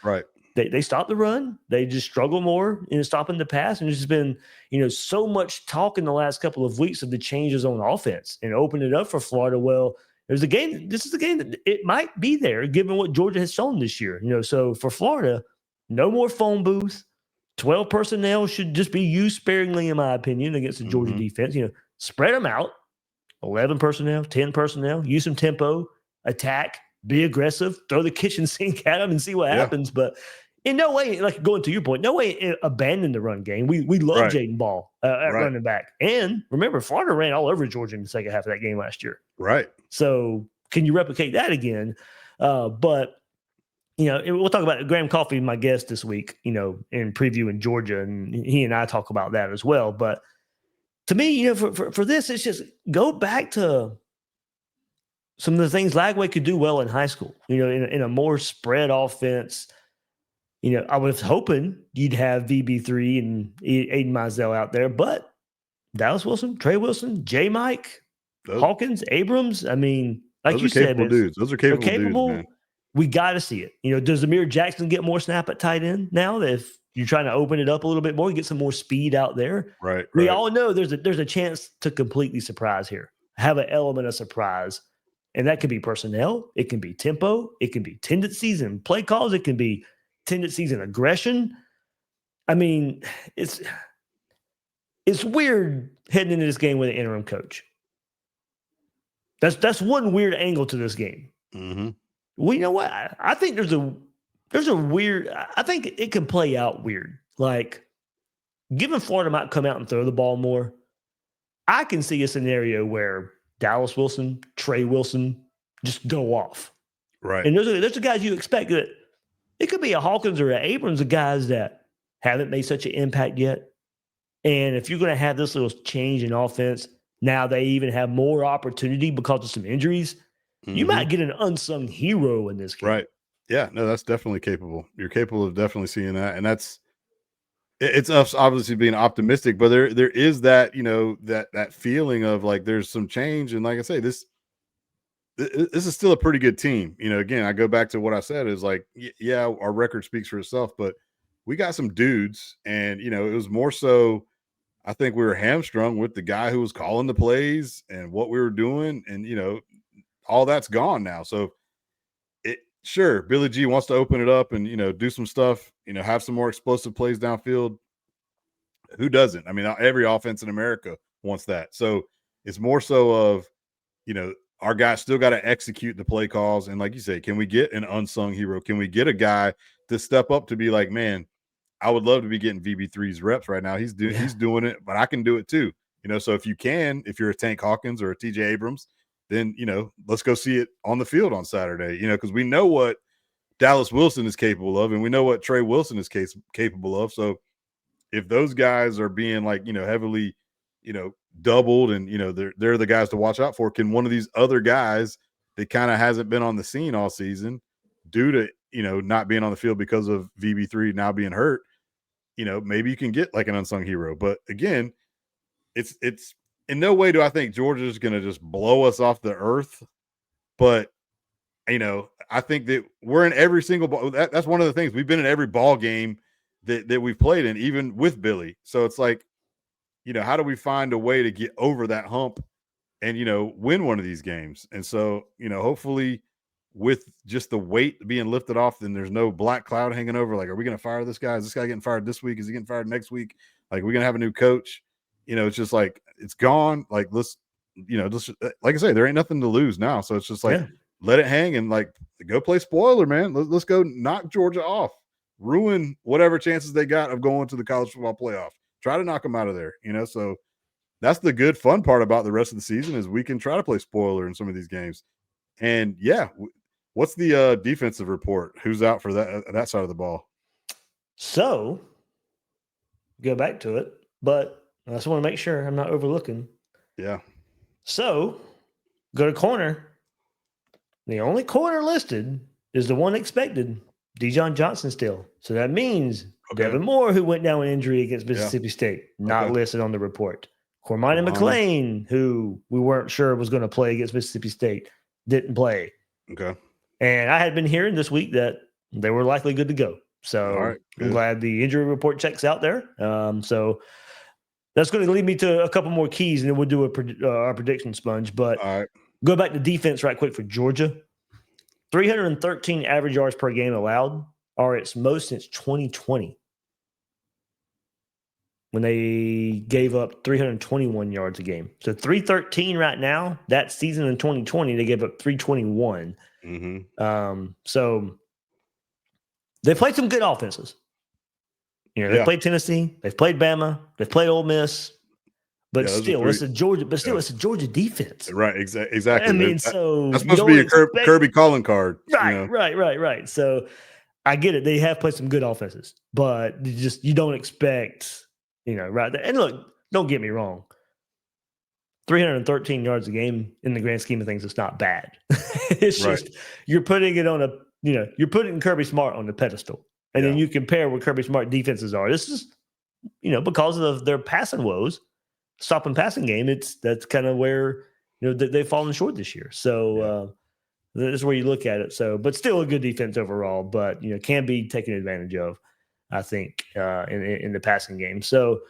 they stopped the run. They just struggle more in stopping the pass. And there's just been, so much talk in the last couple of weeks of the changes on offense and open it up for Florida. Well, this is a game that it might be there given what Georgia has shown this year. So for Florida, no more phone booth. 12 personnel should just be used sparingly, in my opinion, against the Georgia defense. Spread them out. 11 personnel, 10 personnel, use some tempo, attack, be aggressive, throw the kitchen sink at them and see what happens. But in no way, like going to your point, no way abandon the run game. We love Jaden Ball at running back. And remember, Florida ran all over Georgia in the second half of that game last year. Right. So can you replicate that again? But we'll talk about Graham Coffey, my guest this week, in previewing Georgia, and he and I talk about that as well. But to me, for this, it's just go back to some of the things Lagway could do well in high school, in a more spread offense. I was hoping you'd have VB3 and Aiden Mizell out there, but Dallas Wilson, Trey Wilson, J. Mike, Hawkins, Abrams. I mean, like you said, dudes. Those are capable dudes, man. We got to see it. Does Amir Jackson get more snap at tight end now? That if you're trying to open it up a little bit more, get some more speed out there. Right. We all know there's a chance to completely surprise here. Have an element of surprise. And that could be personnel. It can be tempo. It can be tendencies and play calls. It can be tendencies and aggression. I mean, it's weird heading into this game with an interim coach. That's one weird angle to this game. Mm-hmm. Well, you know what? I think there's a weird. I think it can play out weird. Like, given Florida might come out and throw the ball more, I can see a scenario where Dallas Wilson, Trey Wilson just go off. Right. And there's the guys you expect that it could be a Hawkins or an Abrams, the guys that haven't made such an impact yet. And if you're going to have this little change in offense, now they even have more opportunity because of some injuries. You might get an unsung hero in this game. Right. Yeah. No, that's definitely capable. You're capable of definitely seeing that. And it's us obviously being optimistic, but there is that, that feeling of like there's some change. And like I say, this is still a pretty good team. Again, I go back to what I said is like, yeah, our record speaks for itself, but we got some dudes. And, it was more so, I think we were hamstrung with the guy who was calling the plays and what we were doing. And, all that's gone now. So sure, Billy G wants to open it up and, do some stuff, have some more explosive plays downfield. Who doesn't? I mean, every offense in America wants that. So it's more so of, our guys still got to execute the play calls. And like you say, can we get an unsung hero? Can we get a guy to step up to be like, man, I would love to be getting VB3's reps right now. He's doing it, but I can do it too. So if you're a Tank Hawkins or a TJ Abrams, then, let's go see it on the field on Saturday, because we know what Dallas Wilson is capable of and we know what Trey Wilson is capable of. So if those guys are being like, heavily, doubled and, they're the guys to watch out for, can one of these other guys that kind of hasn't been on the scene all season due to, not being on the field because of VB3 now being hurt, maybe you can get like an unsung hero. But again, it's in no way do I think Georgia's going to just blow us off the earth, but I think that we're in every single ball. That's one of the things. We've been in every ball game that we've played in, even with Billy. So it's like, how do we find a way to get over that hump and, win one of these games? And so, hopefully with just the weight being lifted off, then there's no black cloud hanging over. Like, are we going to fire this guy? Is this guy getting fired this week? Is he getting fired next week? Like, we're going to have a new coach. It's just like, it's gone. Like, let's like I say, there ain't nothing to lose now. So it's just like, let it hang and like go play spoiler, man. Let's go knock Georgia off, ruin whatever chances they got of going to the college football playoff. Try to knock them out of there, So that's the good fun part about the rest of the season is we can try to play spoiler in some of these games. And what's the defensive report? Who's out for that side of the ball? So go back to it, but I just want to make sure I'm not overlooking. Yeah. So go to corner. The only corner listed is the one expected, Dijon Johnson still. So that means Devin Moore, who went down with injury against Mississippi State, not listed on the report. Cormani McLean, who we weren't sure was going to play against Mississippi State, didn't play. Okay. And I had been hearing this week that they were likely good to go. So I'm glad the injury report checks out there. So that's going to lead me to a couple more keys, and then we'll do our prediction sponge. But go back to defense right quick for Georgia. 313 average yards per game allowed are its most since 2020, when they gave up 321 yards a game. So 313 right now. That season in 2020, they gave up 321. So they played some good offenses. They played Tennessee, they've played Bama, they've played Ole Miss, but still, it's a Georgia. But still, it's a Georgia defense, right? Exactly. I mean, so that's supposed to be a Kirby calling card, right. So I get it; they have played some good offenses, but you don't expect, right there. And look, don't get me wrong. 313 yards a game in the grand scheme of things, it's not bad. It's just you're putting it on you're putting Kirby Smart on the pedestal. And then you compare what Kirby Smart defenses are. This is, because of their passing woes, stopping passing game, that's kind of where, they've fallen short this year. So that's where you look at it. So, but still a good defense overall, but, can be taken advantage of, I think, in the passing game. So,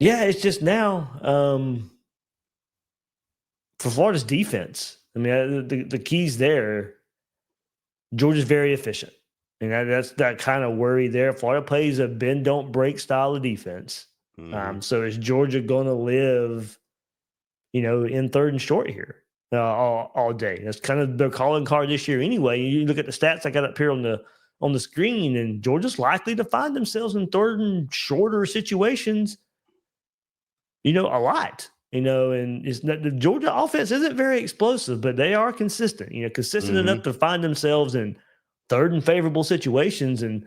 it's just now for Florida's defense. I mean, the keys there. Georgia's very efficient. And that's that kind of worry there. Florida plays a bend, don't break style of defense. So is Georgia going to live, in third and short here all day? That's kind of their calling card this year anyway. You look at the stats I got up here on the screen, and Georgia's likely to find themselves in third and shorter situations, a lot. And it's not, the Georgia offense isn't very explosive, but they are consistent, consistent enough to find themselves in third and favorable situations. And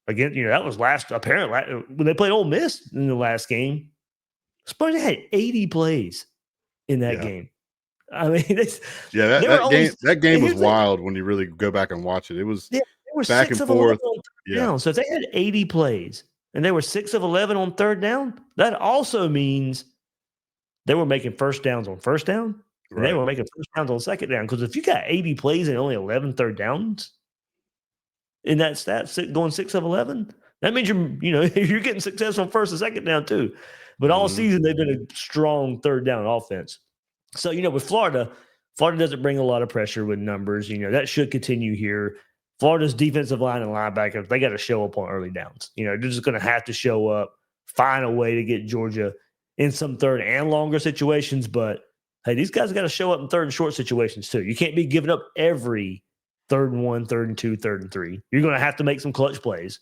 again, that was apparently when they played Ole Miss in the last game, Spurs had 80 plays in that game. I mean, that game was wild when you really go back and watch it. It was back and forth. So if they had 80 plays and they were 6 of 11 on third down, that also means they were making first downs on first down, and they were making first downs on second down. Because if you got 80 plays and only 11 third downs in that stat, going 6 of 11, that means you're getting success on first and second down too. But all season they've been a strong third down offense. So with Florida doesn't bring a lot of pressure with numbers. That should continue here. Florida's defensive line and linebackers, they got to show up on early downs. They're just going to have to show up, find a way to get Georgia in some third and longer situations. But hey, these guys got to show up in third and short situations too. You can't be giving up every 3rd and 1, 3rd and 2, 3rd and 3. You're going to have to make some clutch plays.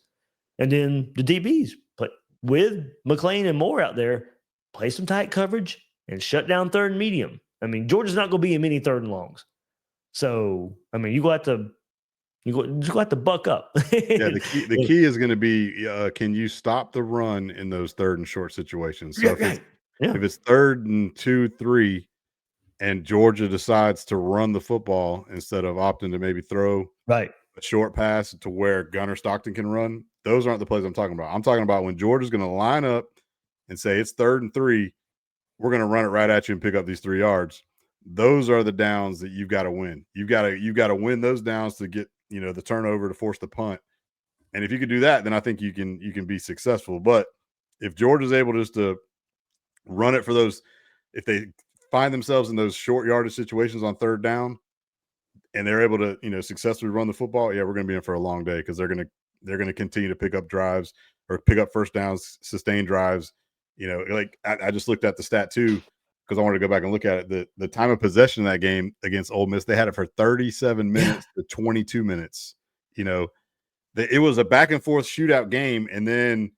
And then the DBs, but with McLean and Moore out there, play some tight coverage and shut down third and medium. I mean, Georgia's not going to be in many 3rd and longs. So, I mean, you got to buck up. The key is going to be, can you stop the run in those 3rd and short situations? So if it's 3rd and 2, 3, and Georgia decides to run the football instead of opting to maybe throw, a short pass to where Gunnar Stockton can run. Those aren't the plays I'm talking about. I'm talking about when Georgia's going to line up and say it's 3rd and 3, we're going to run it right at you and pick up these 3 yards. Those are the downs that you've got to win. You've got to win those downs to get, the turnover to force the punt. And if you could do that, then I think you can be successful. But if Georgia's able just to run it for those, if they find themselves in those short yardage situations on 3rd down and they're able to, successfully run the football, yeah, we're going to be in for a long day because they're going to continue to pick up drives or pick up first downs, sustain drives. Like I just looked at the stat too, because I wanted to go back and look at it. The time of possession in that game against Ole Miss, they had it for 37 minutes to 22 minutes. It was a back and forth shootout game. And then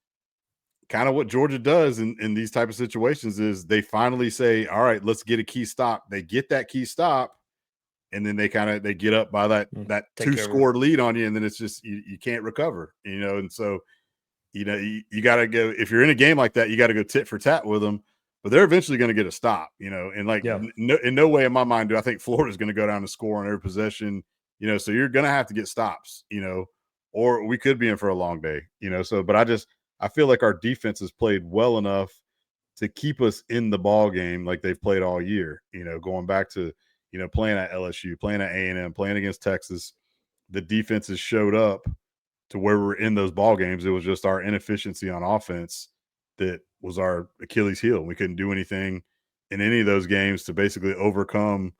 kind of what Georgia does in these type of situations is they finally say, all right, let's get a key stop. They get that key stop. And then they get up by that 2-score lead on you. And then it's just, you can't recover, and so, you got to go, if you're in a game like that, you got to go tit for tat with them, but they're eventually going to get a stop, and in no way in my mind do I think Florida's going to go down and score on every possession, so you're going to have to get stops, or we could be in for a long day, so, but I feel like our defense has played well enough to keep us in the ball game like they've played all year, going back to, playing at LSU, playing at A&M, playing against Texas, the defense has showed up to where we're in those ball games. It was just our inefficiency on offense that was our Achilles heel. We couldn't do anything in any of those games to basically overcome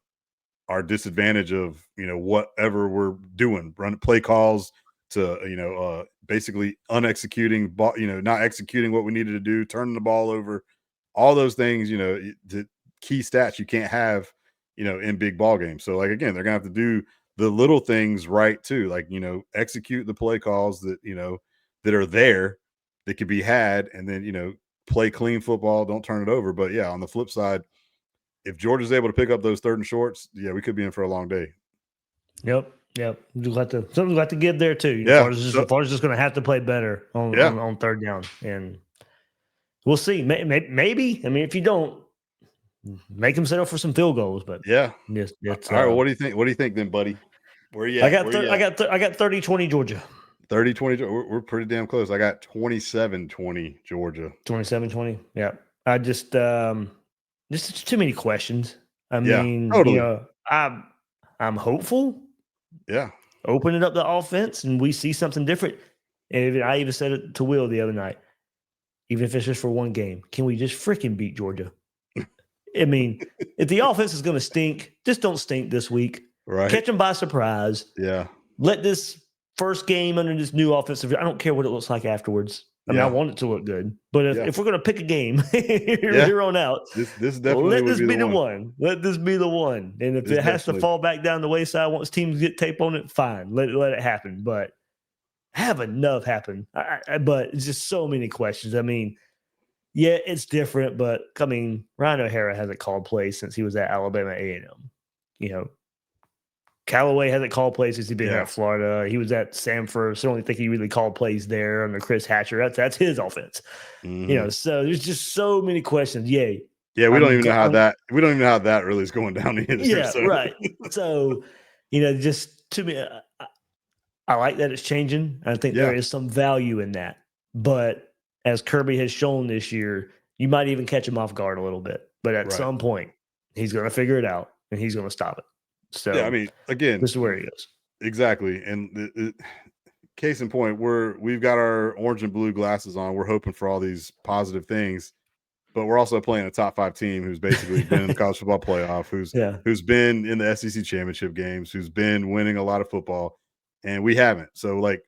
our disadvantage of, whatever we're doing, run play calls to, basically unexecuting, not executing what we needed to do, turning the ball over, all those things, the key stats you can't have, in big ball games. So like, again, they're going to have to do the little things right too, like, execute the play calls that, that are there that could be had, and then, play clean football, don't turn it over. But yeah, on the flip side, if Georgia's able to pick up those 3rd and shorts, yeah, we could be in for a long day. Yep. Something's got to give there too. Florida's just going to have to play better on 3rd down, and we'll see. Maybe. I mean, if you don't, make them set up for some field goals, but yeah. All right. What do you think? What do you think then, buddy? Where are you at? I got 30-20 Georgia. 30-20. We're pretty damn close. I got 27-20 Georgia. 27-20. Yeah. I just too many questions. I mean, totally. I'm hopeful. Yeah. Opening up the offense and we see something different. And I even said it to Will the other night. Even if it's just for one game, can we just freaking beat Georgia? I mean, if the offense is going to stink, just don't stink this week. Right. Catch them by surprise. Yeah. Let this first game under this new offensive, I don't care what it looks like afterwards. I mean, I want it to look good. But if we're going to pick a game here on out, this definitely let this be the one. Let this be the one. And if it has to fall back down the wayside once teams get tape on it, fine. Let it happen. But have enough happen. But it's just so many questions. I mean, yeah, it's different, but I mean, Ryan O'Hara hasn't called plays since he was at Alabama A&M. Callaway hasn't called plays since he's been at Florida. He was at Samford, so I don't think he really called plays there under Chris Hatcher. That's his offense. Mm-hmm. So there's just so many questions. Yeah, we don't even know how that really is going down either. Yeah, so. Right. So, just to me, I like that it's changing. I think there is some value in that, but as Kirby has shown this year, you might even catch him off guard a little bit. But at some point, he's going to figure it out, and he's going to stop it. So, I mean, again, this is where he goes. Exactly. And case in point, we've got our orange and blue glasses on. We're hoping for all these positive things, but we're also playing a top 5 team who's basically been in the college football playoff, who's been in the SEC championship games, who's been winning a lot of football, and we haven't. So, like,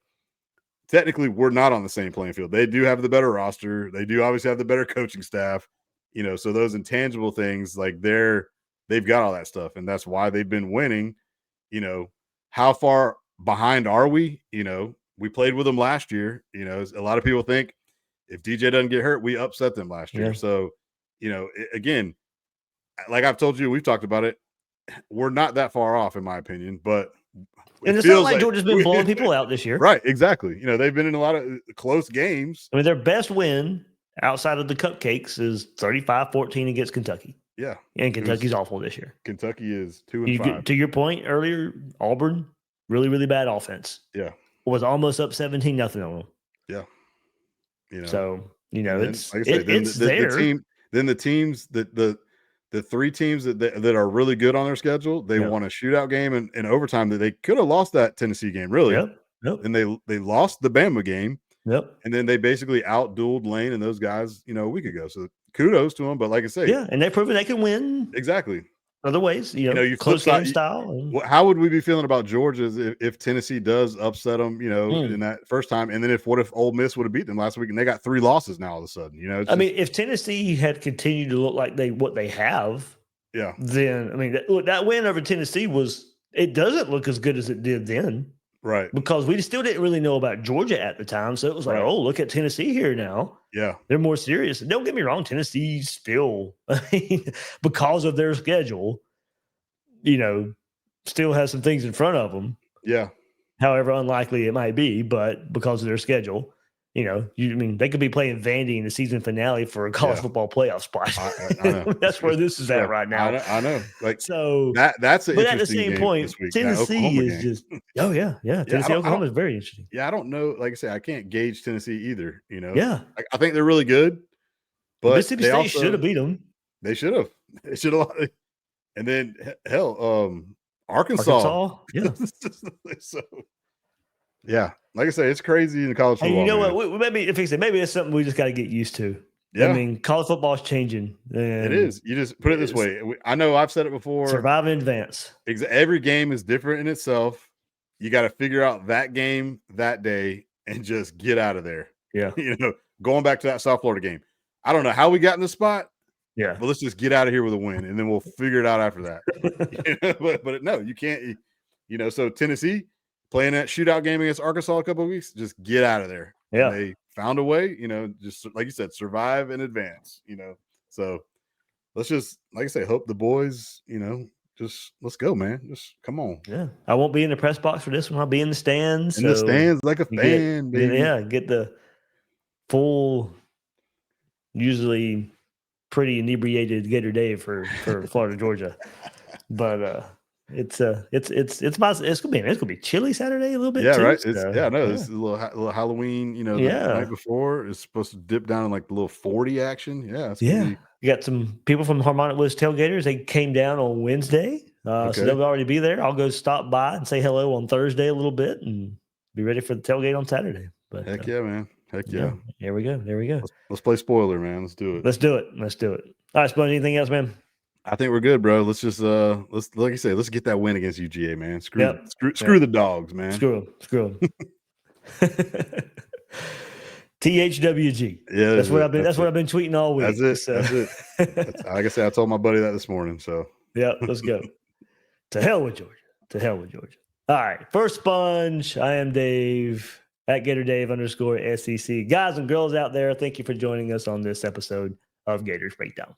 technically, we're not on the same playing field. They do have the better roster. They do obviously have the better coaching staff, so those intangible things, like they've got all that stuff, and that's why they've been winning. How far behind are we? We played with them last year. A lot of people think if DJ doesn't get hurt, we upset them last year. So, again, like I've told you, we've talked about it. We're not that far off, in my opinion, but and it's not like Georgia's been blowing people out this year. Right, exactly. They've been in a lot of close games. I mean, their best win outside of the cupcakes is 35-14 against Kentucky. Yeah. And Kentucky's awful this year. Kentucky is 2-5. To your point earlier, Auburn, really, really bad offense. Yeah. Was almost up 17-0 on them. Yeah. You know. So, you know, then, it's like I said, then it's the there. team, then the teams the three teams that are really good on their schedule, they won a shootout game in overtime that they could have lost that Tennessee game, really. Yep. And they lost the Bama game. Yep. And then they basically outdueled Lane and those guys, you know, a week ago. So kudos to them. But like I say, and they've proven they can win. Exactly. Other ways, you know you close game style. How would we be feeling about Georgia if Tennessee does upset them, you know, in that first time? And then what if Ole Miss would have beat them last week and they got 3 losses now all of a sudden, you know? I mean, if Tennessee had continued to look like what they have, then, I mean, that win over Tennessee it doesn't look as good as it did then. Right. Because we still didn't really know about Georgia at the time. So it was like, oh, look at Tennessee here now. Yeah. They're more serious. Don't get me wrong. Tennessee still, I mean, because of their schedule, you know, still has some things in front of them. Yeah. However unlikely it might be, but because of their schedule, you know, I mean, they could be playing Vandy in the season finale for a college football playoff spot. I know. That's where this is at right now. I know. Like, so that's an but interesting at the same game point, this week. Tennessee is just Tennessee Oklahoma is very interesting. Yeah, I don't know. Like I say, I can't gauge Tennessee either. You know, I think they're really good, but Mississippi State should have beat them. They should have. They should have. And then hell, Arkansas. Yeah. So yeah, like I say, it's crazy in college football. And you know what? Maybe it's something we just got to get used to. Yeah. I mean, college football is changing. It is. You just put it this way. I know I've said it before. Survive in advance. Every game is different in itself. You got to figure out that game that day and just get out of there. Yeah. You know, going back to that South Florida game. I don't know how we got in the spot. Yeah. But let's just get out of here with a win, and then we'll figure it out after that. You know, but no, you can't. You know, so Tennessee playing that shootout game against Arkansas a couple of weeks, just get out of there. Yeah. And they found a way, you know, just like you said, survive in advance, you know. So let's just, like I say, hope the boys, you know, just let's go, man. Just come on. Yeah. I won't be in the press box for this one. I'll be in the stands. In the stands like a fan, baby. Get the full, usually pretty inebriated Gator Day for Florida, Georgia. But it's gonna be chilly Saturday a little bit. Yeah, too, right. so, It's this is a little Halloween. You know, the night before it's supposed to dip down in like the little 40 action. Yeah, You got some people from the Harmonic Woods Tailgaters. They came down on Wednesday, so they'll already be there. I'll go stop by and say hello on Thursday a little bit and be ready for the tailgate on Saturday. But heck yeah, man. Heck yeah. There we go. Let's play spoiler, man. Let's do it. Let's do it. All right, Spud, anything else, man? I think we're good, bro. Let's just let's, like you say, let's get that win against UGA, man. Screw the dogs, man. Screw them. THWG. Yeah, that's what I've been tweeting all week. That's it. Like I said, I told my buddy that this morning. So yeah, let's go. To hell with Georgia. All right, first sponge. I am Dave at GatorDave_SEC. Guys and girls out there, thank you for joining us on this episode of Gators Breakdown.